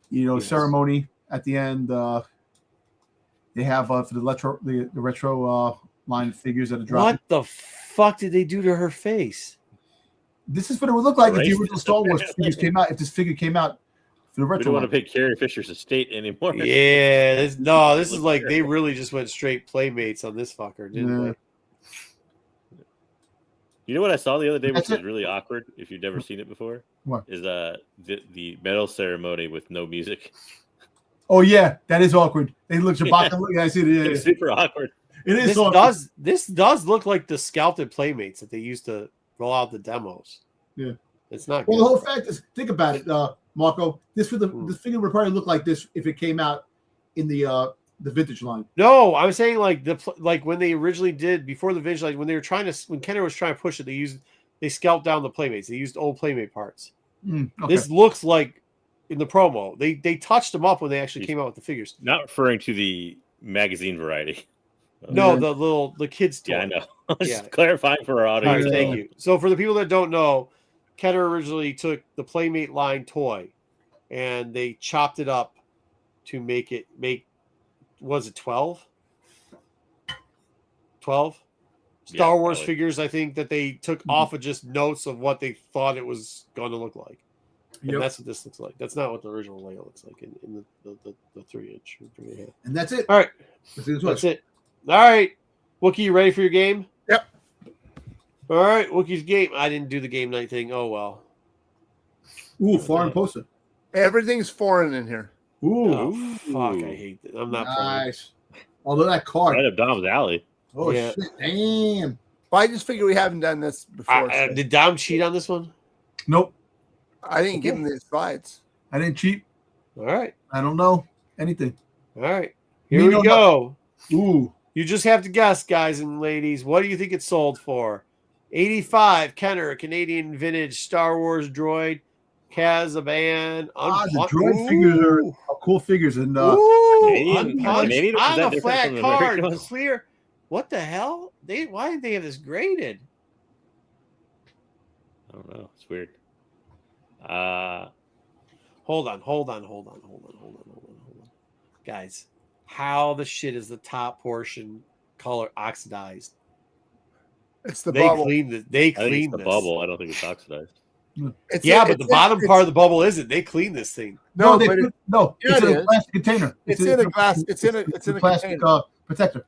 Yes. ceremony at the end. They have for the retro line figures that are dropping. What the fuck did they do to her face? This is what it would look like if the Racist, original Star Wars figures came out. If this figure came out for the We retro don't line. want to pay Carrie Fisher's estate anymore. Yeah, this is like they really just went straight Playmates on this fucker, didn't Yeah. they? You know what I saw the other day, which That's was it. really awkward if you've never seen it before? What? Is the medal ceremony with no music. Oh yeah, that is awkward. They look Chewbacca. Yeah, I see it. Yeah, It's super awkward. it is. This does look like the sculpted Playmates that they used to roll out the demos. Yeah. It's not Well, good. the whole fact is, think about it, Marco. This figure would probably look like this if it came out in the vintage line. No, I'm saying like when they originally did before the vintage, like when Kenner was trying to push it, they scalped down the Playmates. They used old Playmate parts. Okay. This looks like in the promo. They touched them up when they actually came out with the figures. Not referring to the magazine variety. No, Yeah. the kids toy. Yeah, I know. Just Yeah. clarifying for our All audience. right, thank you. So for the people that don't know, Kenner originally took the Playmate line toy and they chopped it up to make was it 12? 12? Star Wars probably. figures, I think, that they took off of just notes of what they thought it was going to look like. And Yep. that's what this looks like. That's not what the original Leia looks like in the 3-inch. And that's it. All right. That's it. All right. Wookie, you ready for your game? Yep. All right. Wookie's game. I didn't do the game night thing. Oh, well. Ooh, foreign poster. Everything's foreign in here. Ooh, Oh, fuck. I hate that. I'm not proud. nice. Although that card. Right up Dom's alley. Oh Yeah. shit! Damn. But I just figure we haven't done this before. so Did Dom cheat on this one? Nope. I didn't give him the slides. I didn't cheat. All right. I don't know anything. All right. Here Me we no go. Ooh. You just have to guess, guys and ladies. What do you think it sold for? 85 Kenner, Canadian vintage Star Wars droid, Kazaban. The droid figures are cool figures, and Ooh, Canadian- unpunched Canadian, is on that a different flat from the card, American ones? clear. What the hell? Why didn't they have this graded? I don't know. It's weird. Hold on. Guys, how the shit is the top portion color oxidized? It's the They bubble. cleaned this. I think it's the bubble. I don't think it's oxidized. But the bottom part of the bubble isn't. They cleaned this thing. No, but it's in a plastic container. It's in a glass. It's in a plastic container. protector.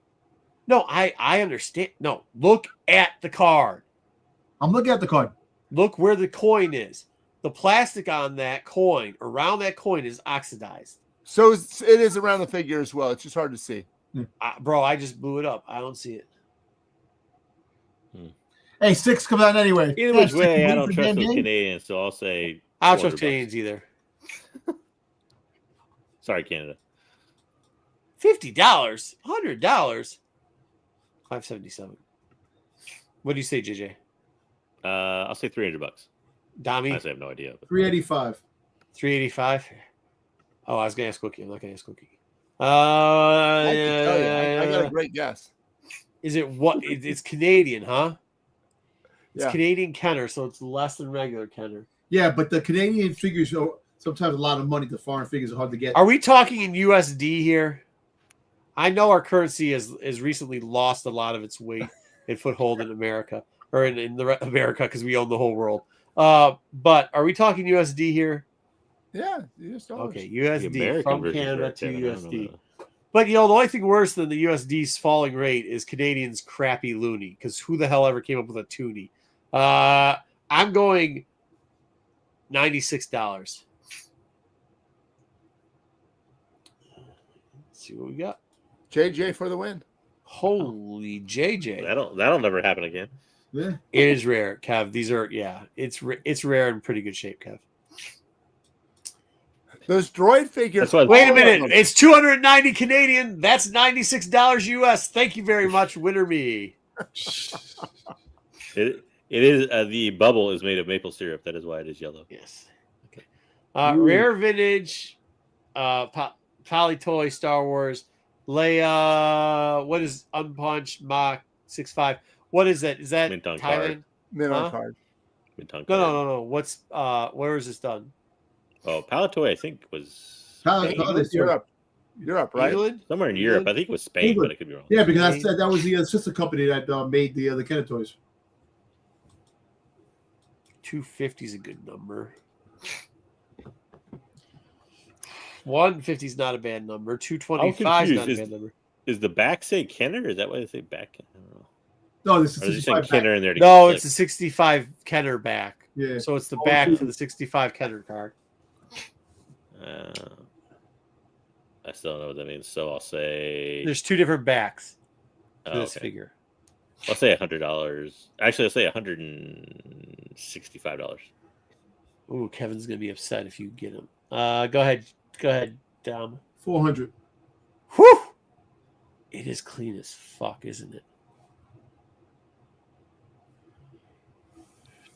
No, I understand. No, look at the card. I'm looking at the card. Look where the coin is. The plastic on that coin, around that coin, is oxidized. So it is around the figure as well. It's just hard to see. Bro, I just blew it up. I don't see it. Hey, 6 comes out anyway. Either which way, I don't trust those Canadians, so I'll say. I don't trust Canadians either. Sorry, Canada. $50, $100, $577. What do you say, JJ? I'll say $300. Dami? I have no idea. But... $385. $385. Oh, I was gonna ask Cookie. I'm not gonna ask Cookie. I can tell you. I got a great guess. Is it what? It's Canadian, huh? It's Yeah. Canadian Kenner, so it's less than regular Kenner. Yeah, but the Canadian figures are sometimes a lot of money. The foreign figures are hard to get. Are we talking in USD here? I know our currency has recently lost a lot of its weight and foothold in America, or in America, because we own the whole world. But are we talking USD here? Yeah. US dollars. Okay, USD from version's Canada right to there. USD. But the only thing worse than the USD's falling rate is Canadians' crappy loonie, because who the hell ever came up with a toonie? I'm going $96. Let's see what we got. JJ for the win. Holy JJ! That'll never happen again. Yeah. It is rare, Kev. These are it's rare and pretty good shape, Kev. Those droid figures. That's why- Wait a minute, it's 290 Canadian. That's $96 US. Thank you very much, winner me. It is the bubble is made of maple syrup. That is why it is yellow. Yes. Okay. Rare vintage, Poly Toy, Star Wars, Leia. What is Unpunched Mach 6.5? What is that? Is that Mint on Thailand? card. Mint on Huh? card. No. What's where is this done? Oh, Palatoy, I think was Europe, right? England? somewhere in Europe. I think it was Spain, England. but it could be wrong. Yeah, because that was the sister company that made the Kenner toys. 250 is a good number. 150 is not a bad number. 225 is not a bad number. Is the back say Kenner? Is that why they say back? I don't know. No, this Or is is it saying 65 Kenner in there? To No, get it's a 65 Kenner back. Yeah. So it's the back to the 65 Kenner card. I still don't know what that means. So I'll say There's two different backs to this okay. figure. I'll say $100. Actually, I'll say $165. Ooh, Kevin's gonna be upset if you get him. Go ahead, Dom. 400. Whew! It is clean as fuck, isn't it?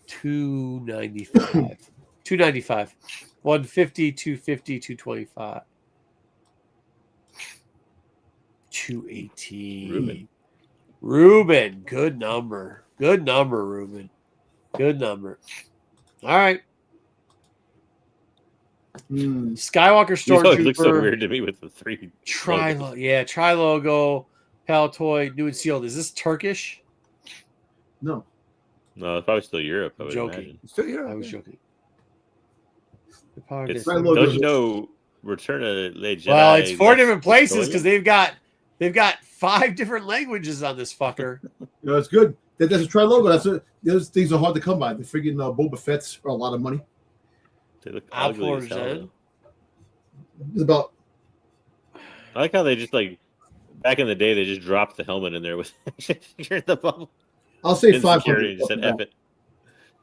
295. 295. 150, 250, 225. 218. Ruben. Good number. Good number, Ruben. Good number. All right. Skywalker Stormtrooper. It looks so weird to me with the three. Tri-logo, Palatoy, new and sealed. Is this Turkish? No. No, it's probably still Europe. I would Joking. imagine. Still Europe. I was joking. It's, Right logo. don't you know Return of the Jedi? Well, it's 4 different places Estonia? because they've got 5 different languages on this fucker. No, it's good. That's a tri logo. Those things are hard to come by. The freaking Boba Fett's are a lot of money. They look Al ugly as hell, Forzen. though. It's about I like how they just back in the day they just dropped the helmet in there with the bubble. I'll say Insecurity 500. just said F it.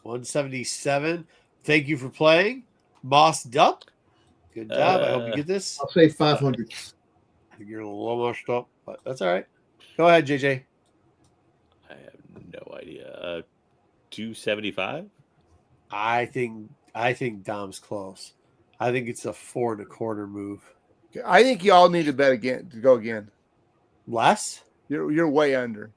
177. Thank you for playing. Mossed up. Good job. I hope you get this. I'll say 500. I think you're a little mossed up, but that's all right. Go ahead, JJ. I have no idea. 275. I think Dom's close. I think it's a 4 1/4 move. I think y'all need to bet again to go again. Less? You're way under.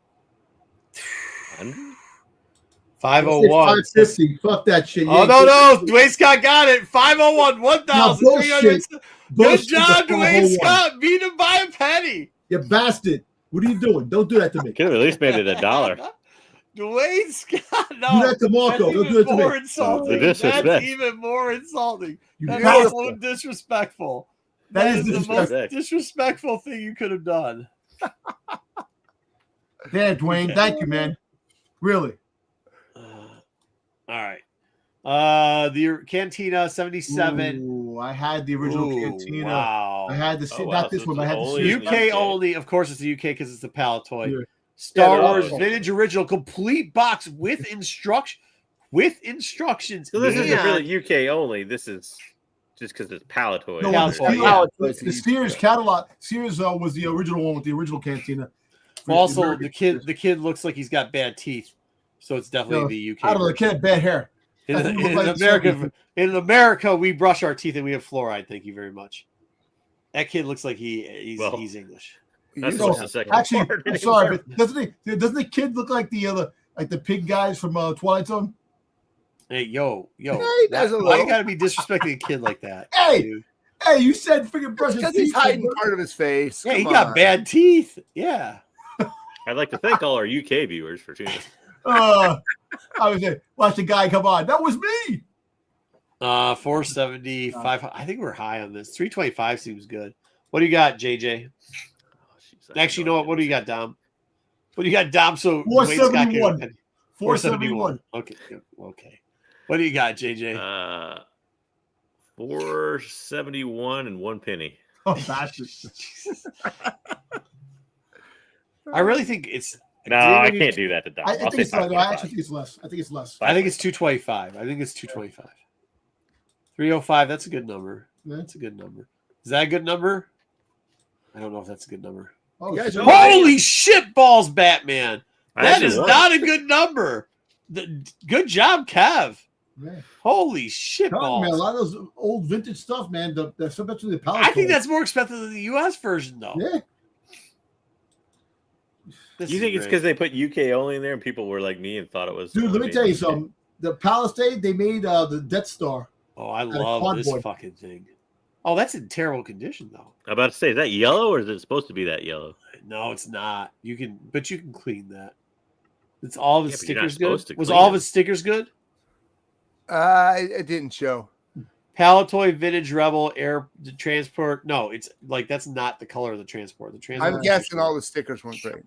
501. 550. Fuck that shit. Oh, no. Dwayne Scott got it. 501. 1,300. Good Bullshit job, with Dwayne 501. Scott. Beat him by a penny. You bastard. What are you doing? Don't do that to me. Could have at least made it $1. Dwayne Scott. No. Do that to Marco. Don't do that to me. More insulting. The disrespect. That's even more insulting. You That's bastard. so disrespectful. That is the most disrespectful. disrespectful thing you could have done. Damn, Dwayne. Thank you, man. Really. All right. The Cantina 77. Ooh, I had the original Ooh, Cantina. wow. I had the Oh, wow. not this So one. I it's had the only series. UK UK. only. Of course, it's the UK because it's the pallet toy. Yeah. Star Yeah, Wars oh. Vintage Original complete box with instructions. So this isn't and- really UK only. This is just because it's pallet toy. No, Pallet toy, the Sears catalog. Sears was the original one with the original Cantina. Also, the kid looks like he's got bad teeth, so it's definitely No, the UK. I don't know. The kid had bad hair. Doesn't look like In America, we brush our teeth and we have fluoride. Thank you very much. That kid looks like he's English. That's No, just the second Actually, part I'm anymore. sorry, but doesn't the kid look like the pig guys from Twilight Zone? Hey, yo, Yeah, he does a why you little. gotta be disrespecting a kid like that? Hey! dude? Hey, you said freaking brush his Because teeth. he's hiding part of his face. Yeah, he Come got on. bad teeth. Yeah. I'd like to thank all our UK viewers for tuning in. I was like, watch the guy come on. That was me. 475. I think we're high on this. 325 seems good. What do you got, JJ? Actually, you know what? What do you got, Dom? What do you got, Dom? So Dwayne Scott can- 471. 471. Okay. Okay. What do you got, JJ? 471 and 1 penny. Oh, bastard. I really think it's. No, I can't do that to Dom. I I'll think say it's less. I 5.5. actually think it's less. I think it's less. I think it's 225. I think it's 225. 305. That's a good number. Yeah. That's a good number. Is that a good number? I don't know if that's a good number. Oh, You guys shit. are- Holy shit balls, Batman. I That actually is won. not a good number. Good job, Kev. Yeah. Holy shit Telling you, man, a balls. lot of those old vintage stuff, man. Especially the pallet. I think toys. that's more expensive than the US version, though. Yeah. This You is think it's great. because they put UK only in there and people were like me and thought it was. Dude, let me only tell you UK? something. The Palisade, they made the Death Star. Oh, I of love this cardboard. fucking thing. Oh, that's in terrible condition, though. I'm about to say, is that yellow or is it supposed to be that yellow? No, it's not. But you can clean that. It's all of its Yeah, but you're not stickers good. supposed to Was clean all of it. its stickers good? It didn't show. Palatoy Vintage Rebel Air the Transport. No, it's like that's not the color of the transport. The transport. I'm guessing all the stickers weren't great.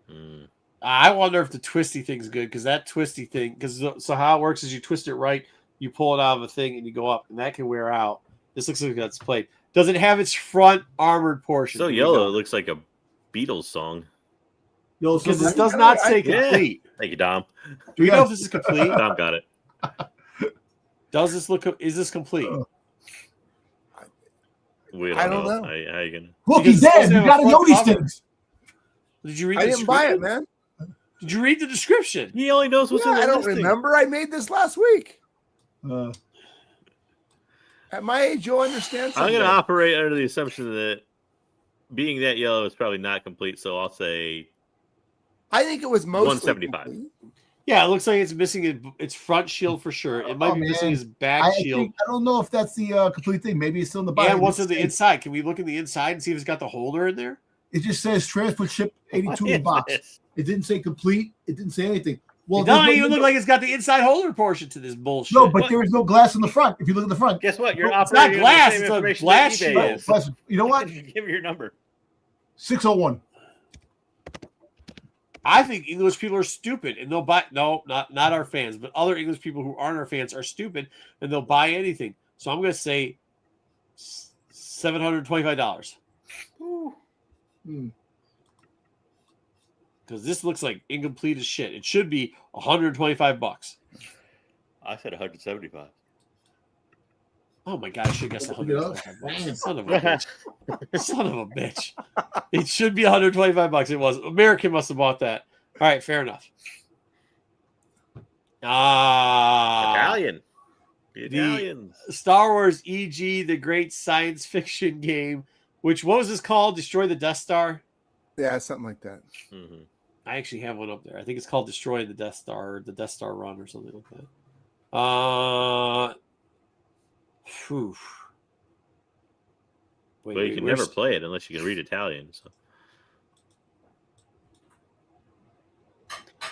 Hmm. I wonder if the twisty thing's good because that twisty thing. So how it works is you twist it right, you pull it out of a thing, and you go up, and that can wear out. This looks like that's played. Does it have its front armored portion? So yellow, it looks like a Beatles song. Yo, Because so this does not say Yeah. complete. Thank you, Dom. Do we know if this is complete? Dom got it. Does this look? Is this complete? We don't, I don't know. How you gonna? Look, Because he's it's supposed dead. to You have a gotta know front these cover. things. Did you read? I the didn't buy it, description? man. Did you read the description? He only knows what's in Yeah, the I don't listing. remember. I made this last week. Uh, At my age, you'll understand I'm something. going to operate under the assumption that being that yellow is probably not complete, so I'll say I think it was mostly 175. complete. Yeah, it looks like it's missing its front shield for sure. It might Oh, be missing man. his back I shield. don't know if that's the complete thing. Maybe it's still in the body. And what's in the inside? Can we look in the inside and see if it's got the holder in there? It just says transport ship 82 in the box. It didn't say complete. It didn't say anything. Well, It doesn't there's even look like it's got the inside holder portion to this bullshit. no, but there is no glass in the front. If you look at the front, Guess what? You're It's not operating glass, on the same it's a information glass that shield. eBay is. glass- you know what? Give me your number. 601. I think English people are stupid and they'll buy. No, not our fans, but other English people who aren't our fans are stupid and they'll buy anything. So I'm going to say $725 Hmm. because this looks like incomplete as shit. It should be $125. I said 175. Oh my god, I should guess Look it up. $125. Son of a bitch. Son of a bitch. It should be $125. It was. American must have bought that. All right, fair enough. Italian. The the- Italians. Star Wars EG, the great science fiction game, which what was this called? Destroy the Death Star? Yeah, something like that. Mm-hmm. I actually have one up there. I think it's called Destroy the Death Star, or the Death Star Run, or something like that. Whew. Well, you can never play it unless you can read Italian. So,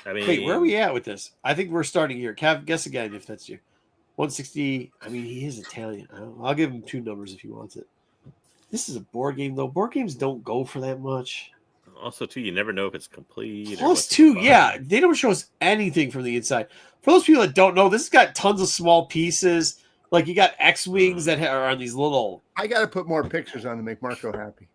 I mean, wait, where are we at with this? I think we're starting here. Cav, guess again if that's you. 160. I mean, he is Italian. I'll give him 2 numbers if he wants it. This is a board game, though. Board games don't go for that much. Also, too, you never know if it's complete. Plus 2, yeah, they don't show us anything from the inside. For those people that don't know, this has got tons of small pieces. Like you got X-wings that are on these little. I got to put more pictures on to make Marco happy.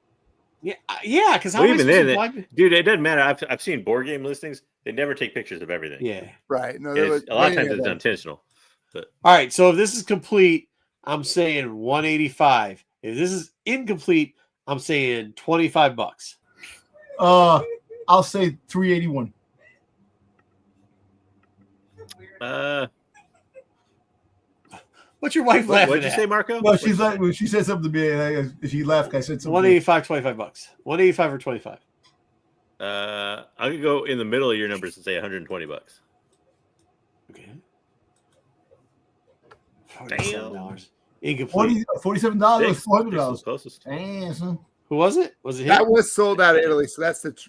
Yeah, because how even then, dude, it doesn't matter. I've seen board game listings. They never take pictures of everything. Yeah, right. No, a lot of times it's intentional. But all right, so if this is complete, I'm saying 185. If this is incomplete, I'm saying $25. I'll say 381. What's your wife laughing at? What did you say, Marco? Well, she's like, when she said something to me, and she laughed. I said something. 185, $25. 185 or 25. I could go in the middle of your numbers and say $120. Okay. $47. Incomplete. $47, $400. Closest. Damn, son. Who was it? Was it him? That was sold out of Italy, so that's it.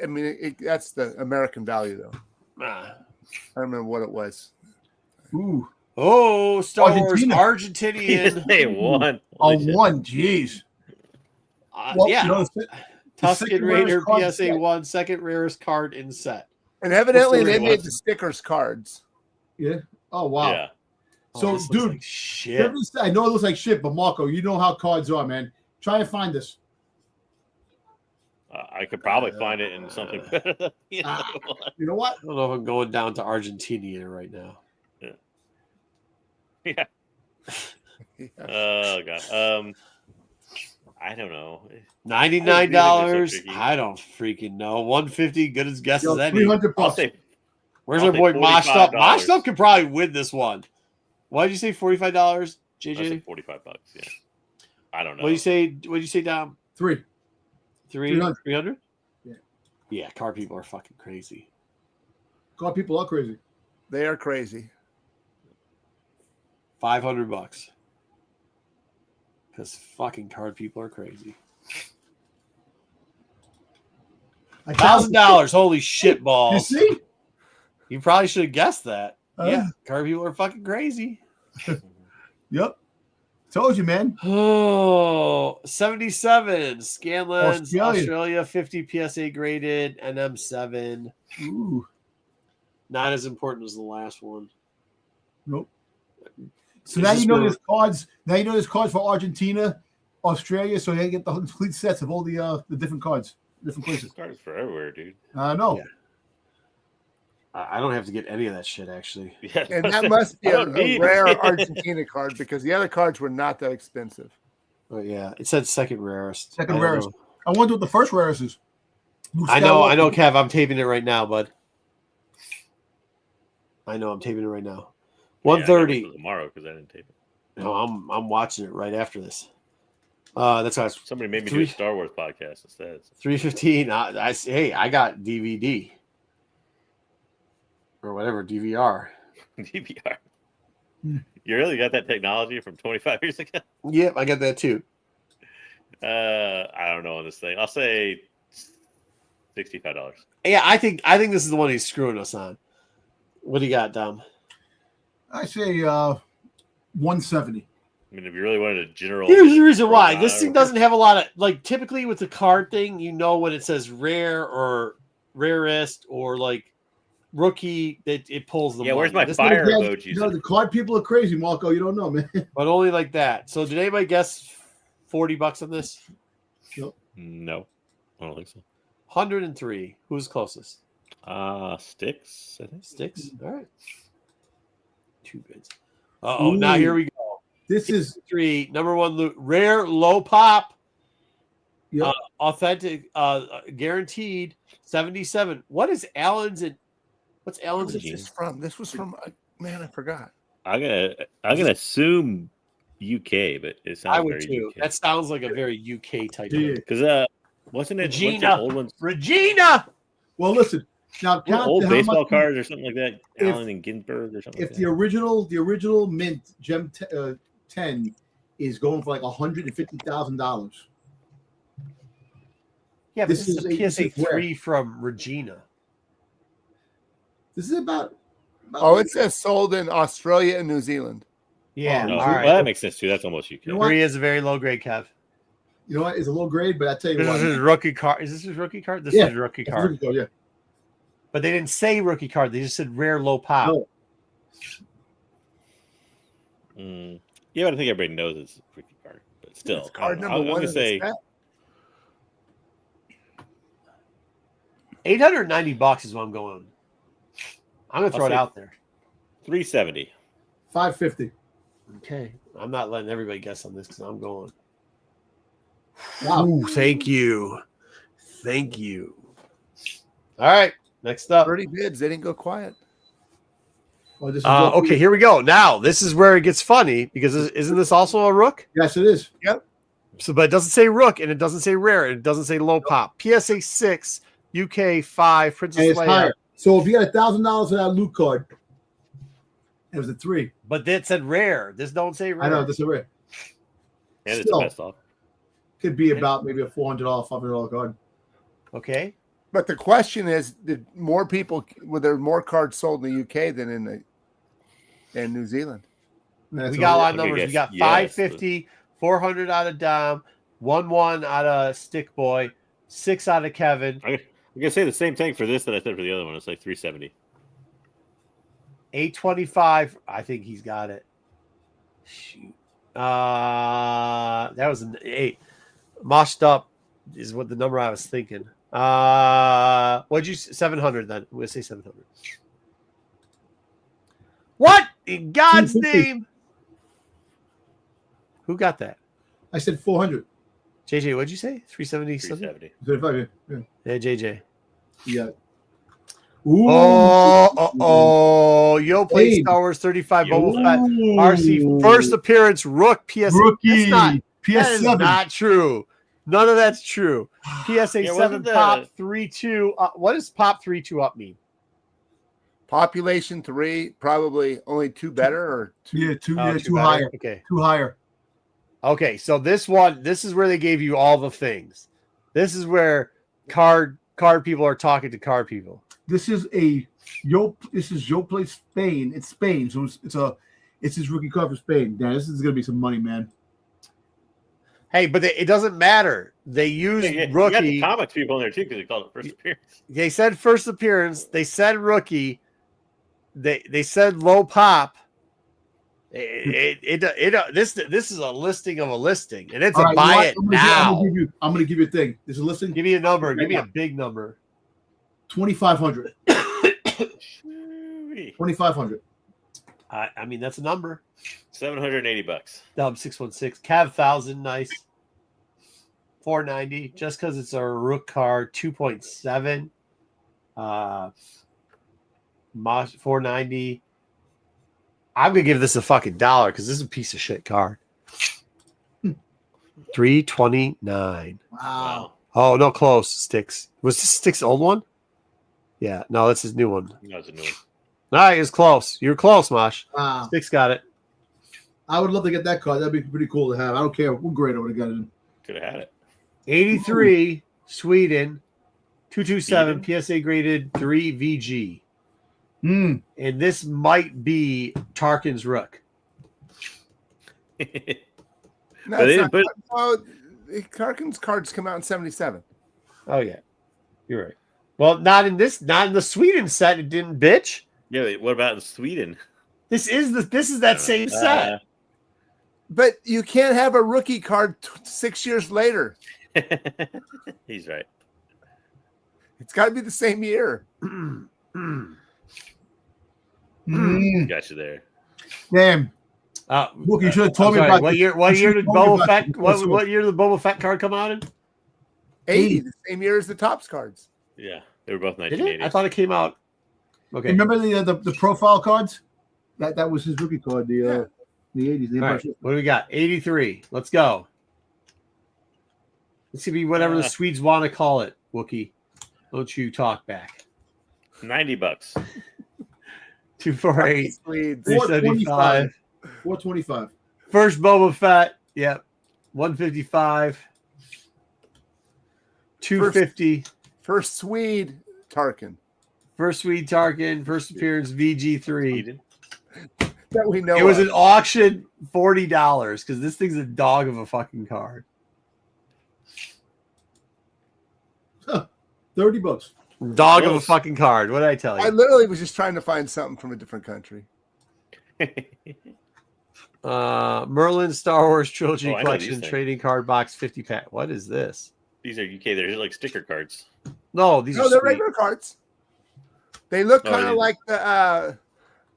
I mean, that's the American value, though. Ah. I don't remember what it was. Ooh. Oh, Star Argentina. Wars Argentinian. They won. A 1, jeez. Well, yeah. you know, Tuscan Raider card PSA 1, second rarest card in set. And evidently, they What's the made the stickers cards. Yeah. Oh, wow. Yeah. So, this looks dude, like shit. I know it looks like shit, but Marco, you know how cards are, man. Try and find this. I could probably find it in something better. You know what? I don't know if I'm going down to Argentina right now. Yeah. Oh god. I don't know. $99. I don't freaking know. 150, good as guess as any. $300. Where's our boy Moshed Up? Moshed Up could probably win this one. Why did you say $45, JJ? I said $45. Yeah. I don't know. What did you say, Dom? 300? Yeah. Yeah, car people are fucking crazy. Car people are crazy. They are crazy. $500. Because fucking card people are crazy. $1,000. Holy shit balls. You see? You probably should have guessed that. Yeah, card people are fucking crazy. Yep. Told you, man. Oh, 77. Scanlens, Australia. Australia 50 PSA graded, NM7. Ooh. Not as important as the last one. Nope. So now you know there's cards. Now you know there's cards for Argentina, Australia, so you get the complete sets of all the different cards, different places. Cards for everywhere, dude. I know. Yeah. I don't have to get any of that shit, actually. Yeah, And that must be a rare Argentina card because the other cards were not that expensive. Oh yeah, it said second rarest. Second rarest. I wonder what the first rarest is. I know, Kev. I'm taping it right now, bud. I know, I'm taping it right now. 130 tomorrow because I didn't tape it. No, I'm watching it right after this. That's why Somebody made me do a Star Wars podcast instead. 315. I got DVD or whatever DVR. DVR. You really got that technology from 25 years ago? Yep, I got that too. I don't know on this thing. I'll say $65. Yeah, I think this is the one he's screwing us on. What do you got, Dom? I say 170. I mean, if you really wanted a general, here's the reason why. This thing doesn't have a lot of, like, typically with the card thing, you know, when it says rare or rarest or like rookie, it pulls the money. Where's my fire emoji? You know, the card people are crazy, Marco. You don't know, man. But only like that. So did anybody guess $40 on this? No, I don't think so. 103. Who's closest? Sticks, I think. Sticks. All right. 2 bids. Oh, now here we go. This is 3 number 1 rare low pop. Yep. Authentic, guaranteed 77. What is Allen's? What's Allen's? What's this from? This was from man, I forgot. I'm gonna assume UK, but it sounds I would very too. UK. That sounds like a very UK type. Yeah. Because Wasn't it Regina. old ones? Regina. Well, listen. Now Weren't count old how baseball much- cards or something like that. If- Allen and Ginsberg or something. If like the original mint Gem 10 is going for like $150,000. Yeah, but This this is is a PSA this is where? 3 from Regina. This is about Oh, it says sold in Australia and New Zealand. Yeah, that. Oh, all right. well, that makes sense too. That's almost UK. You know what? 3 is a very low grade, Kev. You know what? It's a low grade, but I tell you This what. is his rookie card. Is this his rookie card? This Yeah, is his rookie It's a card. rookie card, yeah. But they didn't say rookie card. They just said rare low pop. No. Yeah, but I think everybody knows it's a rookie card. But still, It's card number I'm one. gonna in say the set. $890 is what I'm going. I'm gonna throw I'll it say- out there. 370. $550. Okay, I'm not letting everybody guess on this because I'm going. Wow. Ooh, thank you. All right, next up. 30 bids. They didn't go quiet. Oh, this is Okay, here we go. Now this is where it gets funny because isn't this also a rook? Yes, it is. So, but it doesn't say rook and it doesn't say rare and it doesn't say low pop. PSA 6, UK 5, And Princess it's Leia. higher. So if you got $1,000 for that loot card, it was a 3. But that said rare. This don't say rare. I know this is rare. And it's Still. the best off. Could be about maybe a $400, $500 card. Okay. But the question is, were there more cards sold in the UK than in New Zealand? That's We got a lot of Okay, numbers. yes, We got yes, 550, 400 out of Dom, 1 out of Stick Boy, 6 out of Kevin, I'm gonna say the same thing for this that I said for the other one. It's like 370. 825. I think he's got it. Shoot. That was an 8. Moshed up is what the number I was thinking. What'd you 700 then? We'll say 700. What in God's 250. name? Who got that? I said 400. JJ, what'd you say? 370 something? 370. Yeah. Yeah, JJ. Yeah. Ooh. Yo played Hey. Star Wars 35 Yo. Boba Fett. RC first appearance, Rook, PSA. Rookie. That is PS7. not true. None of that's true. PSA Yeah, 7 wasn't the- pop 3-2. What does pop 3-2 up mean? Population 3, probably only 2 better or 2. Yeah, two Oh, two better. higher. Okay. 2 higher. Okay, so this is where they gave you all the things. This is where card people are talking to card people. This is Yo Play Spain. It's Spain, so it's his rookie card for Spain. Yeah, this is gonna be some money, man. Hey, but it doesn't matter. They used You got rookie. the comics people in there too because they called it first appearance. They said first appearance. They said rookie. They said low pop. This is a listing of a listing, and it's All a right, buy you it know what? now. I'm gonna give you a thing. This is listing Give me a number. Give me a big number. 2,500. 2,500. I mean that's a number. $780. Dub 616. Cav 1000. Nice. 490. Just because it's a rook card. 2.7. Mosh 490. I'm gonna give this a fucking $1 because this is a piece of shit card. 329. Wow. Oh no, close. Sticks. Was this Sticks' old one? Yeah, no, that's his new one. No, it's a new one. All right, it's close. You're close, Mosh. Wow. Sticks got it. I would love to get that card. That'd be pretty cool to have. I don't care what grade I would have got it in. Could have had it. 83, Sweden, 227, PSA graded 3 VG. Mm. And this might be Tarkin's Rook. No, But it's they not, didn't Karkin's cards come out in 77. Oh yeah, you're right. Well, not in the Sweden set. It didn't, bitch. Yeah, wait, what about in Sweden? This is that same set. But you can't have a rookie card 6 years later. He's right. It's got to be the same year. Mm. Got you there. Damn. Look, you should have told me sorry, about what this. year. What You year should've did told me Boba about Fett? this. What year did the Boba Fett card come out in? 80, the same year as the Topps cards. Yeah, they were both Did 1980s. it? I thought it came out. Okay. Remember the profile cards? That was his rookie card. The 80s. All right. What do we got? 83. Let's go. It's gonna be whatever the Swedes want to call it. Wookie, don't you talk back? $90. 248. Swedes. 375. 425. First Boba Fett. Yep. 155. 250. First Swede, Tarkin. First Swede Tarkin. First appearance VG3. That we know. It was of. an auction $40 because this thing's a dog of a fucking card. $30. Dog of a fucking card. What did I tell I you? literally was just trying to find something from a different country. Merlin Star Wars Trilogy Oh, I know these Collection things. Trading Card Box 50 pack. What is this? These are UK. They're like sticker cards. No, these No, are they're sweet. regular cards. They look Oh, kind of yeah.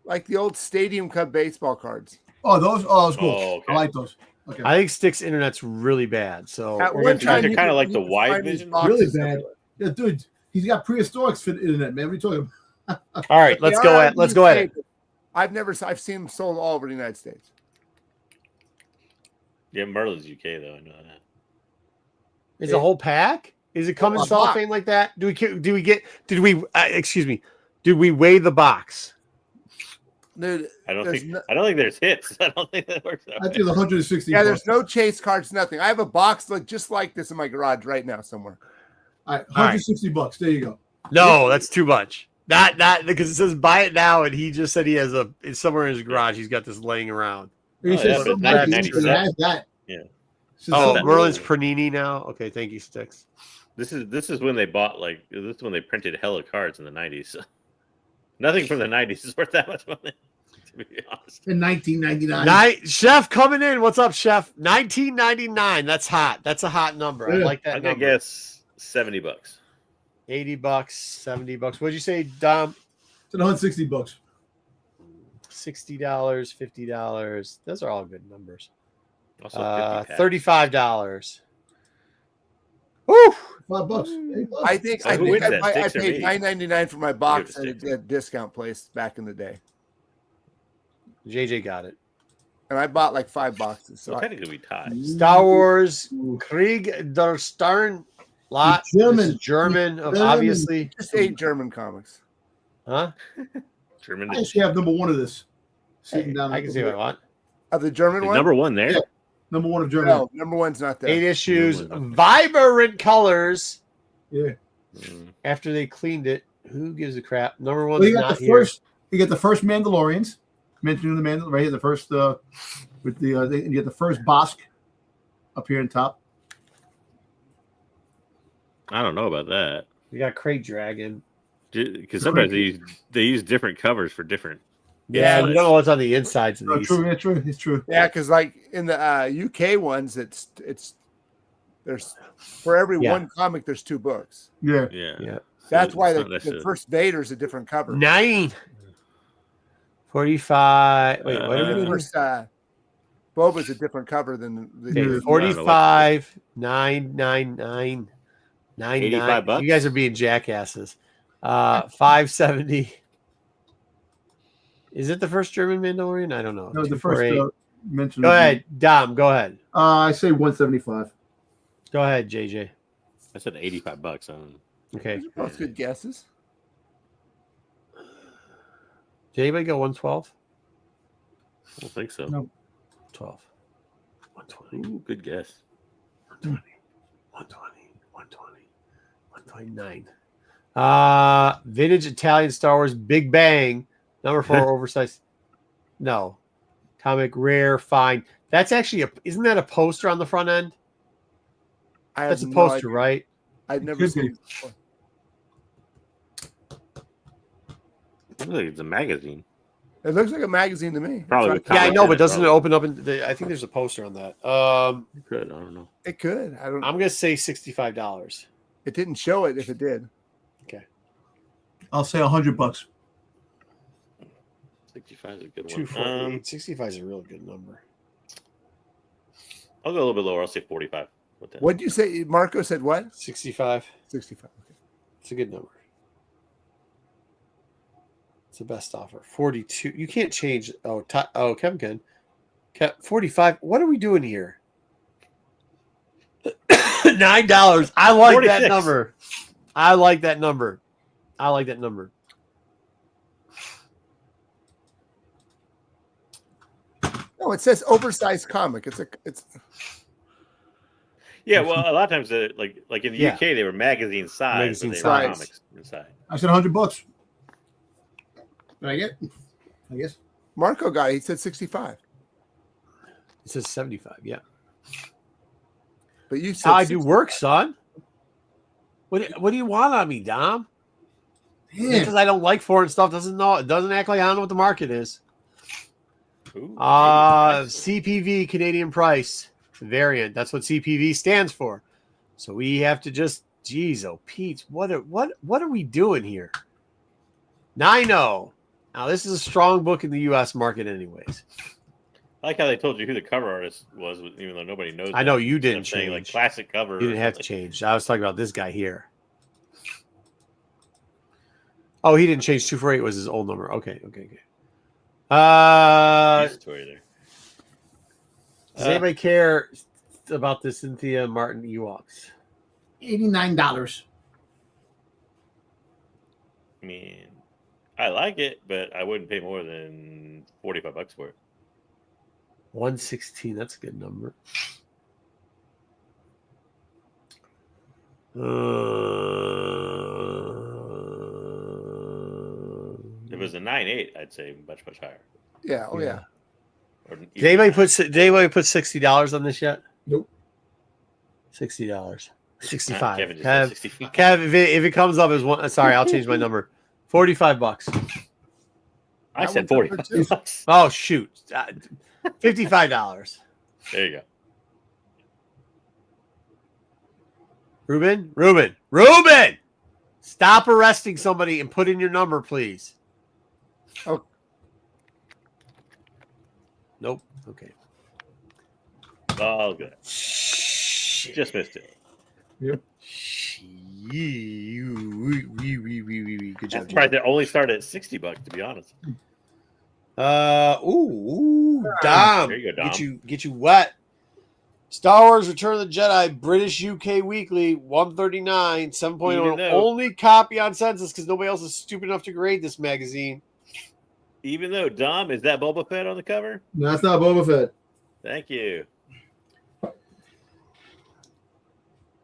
like the old Stadium Cup baseball cards. Oh, those cool. Oh, okay. I like those. Okay. I think Stick's internet's really bad. So At we're one gonna try time, to They're kinda you like could- the you could wide find these vision. boxes Really bad. everywhere. Yeah, dude, he's got prehistorics for the internet, man. What are you talking about? All right, let's They go are at out in let's the go at UK, it. but I've seen them sold all over the United States. Yeah, Merlin's UK though. I know that. Is a whole pack? Is it come in A box. cellophane like that? Did we weigh the box? Dude, I don't there's think. no- I don't think there's hits. I don't think that works. That I way. think it's 160. yeah, there's bucks. no chase cards, nothing. I have a box just like this in my garage right now somewhere. All right, 160 bucks. There you go. No, that's too much. Not because it says buy it now, and he just said he has it's somewhere in his garage. He's got this laying around. He Oh, says yeah, but something like this, 1997. it has that. Yeah. Says Oh, something- Merlin's Panini now. Okay, thank you, Sticks. This is when they bought this is when they printed hella cards in the 90s. Nothing from the 90s is worth that much money. To be honest. in 1999. Chef coming in. What's up, Chef? 1999. That's hot. That's a hot number. I Yeah. like that I'm gonna number. guess $70. $80, $70. What'd you say, Dom? It's 160 bucks. $60, $50. Those are all good numbers. Also, 50 pack. $35. Woo! $5. $8. I think So I, who think wins I, that, I Sticks or paid me? $9.99 for my box Give it at to a discount place back in the day, JJ got it. and I bought like 5 boxes. So So I, technically we tied. Star Wars Krieg der Stern lot. German. This is German, German. obviously. just 8 German comics. Huh? German. I actually have number 1 of this. Sitting Hey, down I can see what I want. Of the German Is one, number one there. Yeah. Number 1 of Germany. no, number 1's not there. 8 issues, German one. vibrant colors. Yeah. Mm. After they cleaned it, who gives a crap? Number Well, one's you got not the here. first. You get the first Mandalorians. Mentioning the Mandalorian right here, the first with the you get the first Bosk up here on top. I don't know about that You got Crate Dragon. because sometimes they use different covers for different. Yeah, Yeah, you don't know what's on the insides of Oh, these. true, yeah, true. It's true. Yeah, because like in the UK ones, it's there's for every Yeah. one comic there's 2 books. Yeah. Yeah. Yeah. So That's it's why not the necessarily- first Vader's a different cover. 9. 45. Wait, what are we The doing? first Boba's a different cover than the Okay, Yeah. 45, 999, 85 bucks? You guys are being jackasses. 570. Is it the first German Mandalorian? I don't know. No, the first 248. mention. Go ahead, Dom. Go ahead. I say 175. Go ahead, JJ. I said $85 on. Okay. Those are both good guesses. Did anybody go 112? I don't think so. No. 12. 120. Ooh, good guess. 120. 120. 120. 129. Vintage Italian Star Wars Big Bang. Number 4 oversized. No. Comic rare fine. That's actually isn't that a poster on the front end? I That's a have no poster, idea. right? I've never Could seen be. it before. Looks like it's a magazine. It looks like a magazine to me. Probably So with Yeah, I comics know, in but it, doesn't it probably. open up? I think there's a poster on that. Good. I don't know. it could. I don't. I'm gonna say $65. It didn't show it. If it did, I'll say $100. 65 is a good one. 248. 65 is a real good number. I'll go a little bit lower. I'll say 45. With that. what did you say? Marco said what? 65. 65. Okay. It's a good number. It's the best offer. 42. You can't change. Kevin can. 45. What are we doing here? $9. I like 46. that number. I like that number. I like that number. No, it says oversized comic. It's. Yeah, well, a lot of times, like in the Yeah. UK, they were magazine size, Magazine but they size. were comics inside. I said $100. Did I get? I guess. Marco got it. He said 65. It says 75. Yeah. But you That's said how I do 60. work, son. What do you want on me, Dom? Yeah. Because I don't like foreign stuff doesn't act like I don't know what the market is. Ooh, CPV, Canadian price variant. That's what CPV stands for. So we have to just, geez, oh Pete, what are we doing here? 9-0. Now this is a strong book in the U.S. market, anyways. I like how they told you who the cover artist was, even though nobody knows. I know that. you didn't Instead of saying, change. like classic cover. You didn't or have to something. change. I was talking about this guy here. Oh, he didn't change. 248 was his old number. Okay. Used to it there. Does anybody care about the Cynthia Martin Ewoks? $89. I mean, I like it, but I wouldn't pay more than $45 for it. 116. That's a good number. If it was a 9.8, I'd say much higher. Yeah. Oh yeah. Or Did anybody put $60 on this yet? Nope. $60. 65. Kevin just said Kev, 65. Kev, if it comes up as one, sorry, I'll change my number. $45. I That said one's up for two. $40. Oh shoot, $55. There you go. Ruben, stop arresting somebody and put in your number, please. Oh. Nope. Okay. All good. Shit. Just missed it. Yep. Good job. That's right. They only started at $60, to be honest. Dom. There you go, Dom. Get you wet. Star Wars Return of the Jedi, British UK Weekly, 139, 7.0. Even though- Only copy on census because nobody else is stupid enough to grade this magazine. Even though Dom, is that Boba Fett on the cover? No, that's not Boba Fett. Thank you.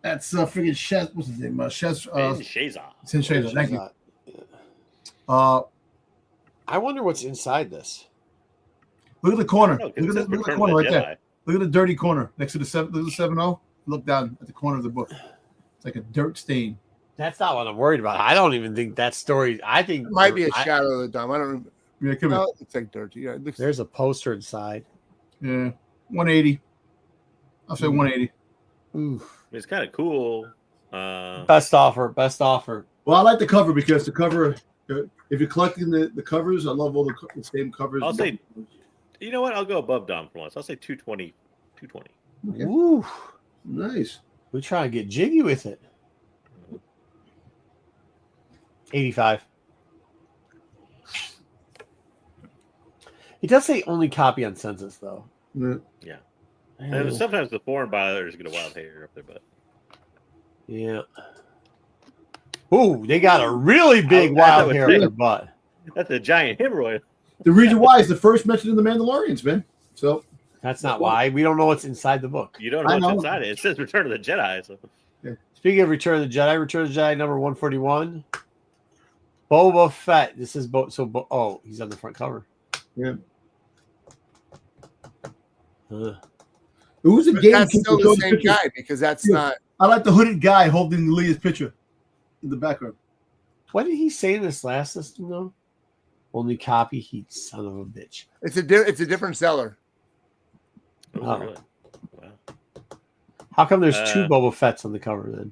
That's freaking Shez. What's his name? Shez. Ben Shazar. Sin Shazar. Thank you. I wonder what's inside this. Look at the corner. No, Look 'cause it at says the Return of corner the right there. Jedi. Look at the dirty corner next to the 7. Look at the 7-0. Look down at the corner of the book. It's like a dirt stain. That's not what I'm worried about. I don't even think that story. I think It might be a shadow of the dome. I don't. Yeah, come No, it's like dirty. Yeah, it looks. there's a poster inside. here. Yeah, 180. I'll say 180. Ooh. It's kind of cool. Best offer. Well, I like the cover because the cover. If you're collecting the covers, I love all the same covers. I'll say, you know what? I'll go above Dom for once. I'll say 220. Okay. Ooh. Nice. We try to get jiggy with it. 85. It does say only copy on census, though. Yeah. And sometimes the foreign buyers get a wild hair up their butt. Yeah. Ooh, they got a really big I wild would hair say. up their butt. That's a giant hemorrhoid. The reason why is the first mention in the Mandalorians, man. So That's not why. We don't know what's inside the book. You don't know I what's know. inside it. It says Return of the Jedi. So. Speaking of Return of the Jedi number 141. Boba Fett. This is he's on the front cover. yeah, Huh. it was a But game. that's still the same picture. guy because that's Yeah. not. I like the hooded guy holding Leah's picture in the background. What did he say in this last system, though? Only copy, he son of a bitch. It's a different seller. Oh. Really? Wow. How come there's two Boba Fetts on the cover then?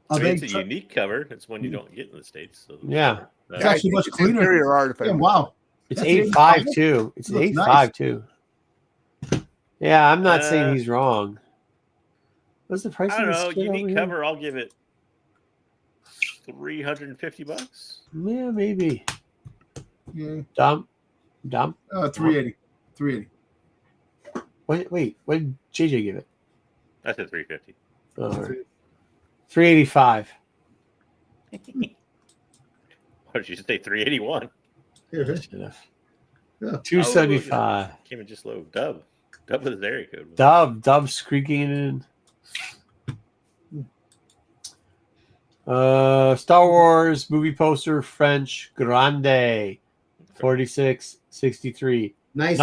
I mean, they it's a unique cover. It's one you don't get in the States. So Yeah. It's I actually think much it's cleaner. inferior artifact. Yeah, wow. It's That's 8.5 8.5? too. It's Looks 8.5 nice. too. Yeah, I'm not saying Uh, he's wrong. What's the price I don't of this know. shit over Unique here? cover. I'll give it $350. Yeah, maybe. Yeah. Dom? 380. 380. Wait, what did JJ give it? I said 350. 385. What did you say? 381. Yeah. 275. Came in just low. Dub with his area code. Dub squeaking in. Star Wars movie poster French Grande 4663. Nice.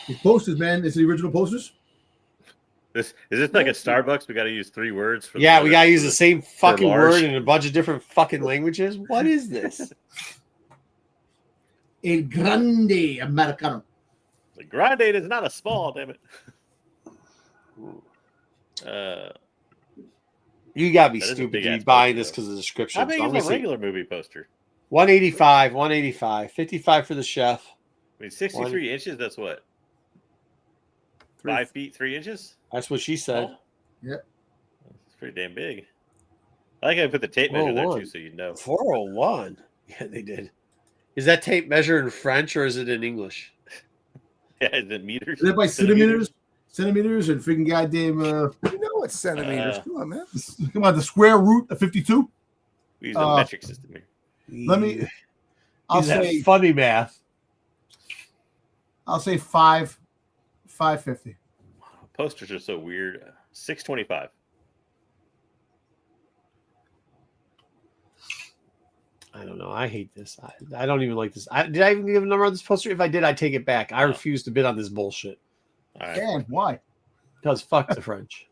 These posters, man. It's the original posters. Is this like a Starbucks? We got to use 3 words for. Yeah, we gotta use the same fucking large. word in a bunch of different fucking languages. What is this? El Grande Americano. The grande is not a small, damn it. You gotta be That is a stupid to big-ass be buying poster, this because of the description. How big is a regular movie poster? 185, 55 for the chef. I mean, 63 inches. That's what? 5 feet 3 inches. That's what she said. Oh. Yep. It's pretty damn big. I like how I put the tape measure there too, so you know. 401. Yeah, they did. Is that tape measure in French or is it in English? Yeah, is it meters? Is that by centimeters? Centimeters and freaking goddamn. You know it's centimeters. Come on, man. Come on, the square root of 52. We use a metric system here. Let me. I'll Use that say funny math. I'll say 550. Posters are so weird. 625. I don't know. I hate this. I don't even like this. Did I even give a number on this poster? If I did, I take it back. I refuse to bid on this bullshit. All right. Damn, why? Because fuck the French.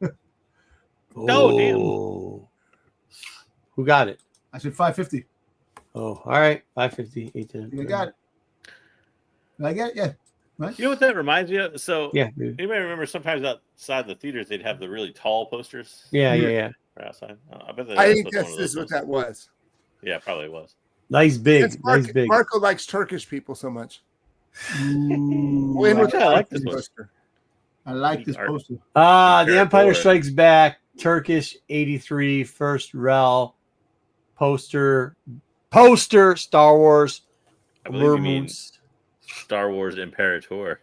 No, damn. Who got it? I said 550. Oh, all right. 550, 810. You got it. Did I get it? Yeah. Right? You know what that reminds me of? So, Yeah, dude. anybody remember sometimes outside the theaters they'd have the really tall posters? Yeah. Right outside. I bet I think that's this is what that was. Yeah, probably was. Nice big. It's Nice big. Marco likes Turkish people so much. Ooh, I like this one. poster. I like this poster. The Empire Strikes Back, Turkish 83, first rel, poster, Star Wars, I believe you mean Vermouth. Star Wars Imperator.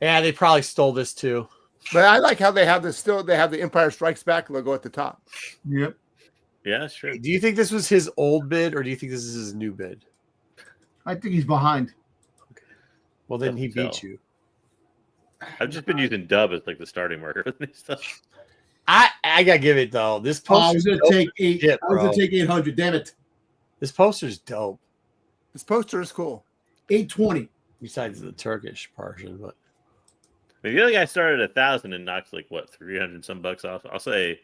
Yeah, they probably stole this too. But I like how they have this still. They have the Empire Strikes Back logo at the top. Yep. Yeah, sure. Do you think this was his old bid or do you think this is his new bid? I think he's behind. Well, then he Doesn't beat tell. you. I've just been using dub as like the starting marker for this stuff. I gotta give it though. This Oh, I poster. was gonna take 8. Shit, I was gonna bro. take 800. Damn it. This poster's dope. This poster is cool. 820. Besides the Turkish portion, but The other guy started at 1,000 and knocks like what 300 some bucks off. I'll say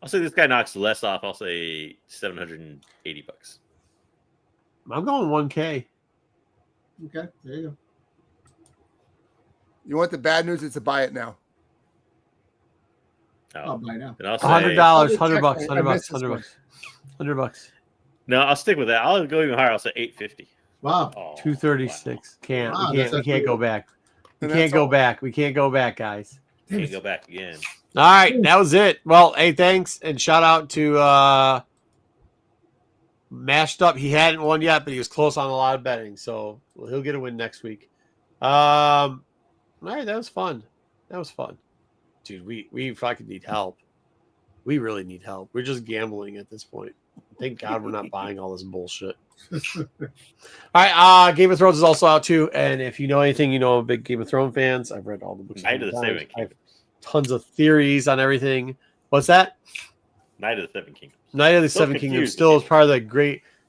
this guy knocks less off. I'll say $780. I'm going 1K. Okay, there you go. You want the bad news? It's a buy it now. I'll buy now. And I'll say $100, $100, I missed $100, this one. $100. no. I'll stick with that. I'll go even higher. I'll say 850. Wow. Oh, 236. Can't. Wow, We that's can't go back. We And can't that's go all. back. We can't go back, guys. Wow. Can't go back again. All right, that was it. Well, hey, thanks and shout out to Mashed Up. He hadn't won yet, but he was close on a lot of betting, so he'll get a win next week. All right, that was fun. Dude. We fucking need help. We really need help. We're just gambling at this point. Thank God we're not buying all this bullshit. All right, Game of Thrones is also out too, and if you know anything, you know I'm a big Game of Thrones fans. I've read all the books. Night of the Seven I have Kingdoms. tons of theories on everything. What's that? Night of the Seven Kingdoms. Night of the Still Seven Kingdoms confused. still is part of the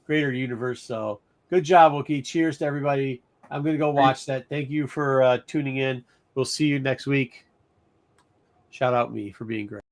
greater universe. So good job, Wookie. Cheers to everybody. I'm gonna go watch that. Thank you for tuning in. We'll see you next week. Shout out me for being great.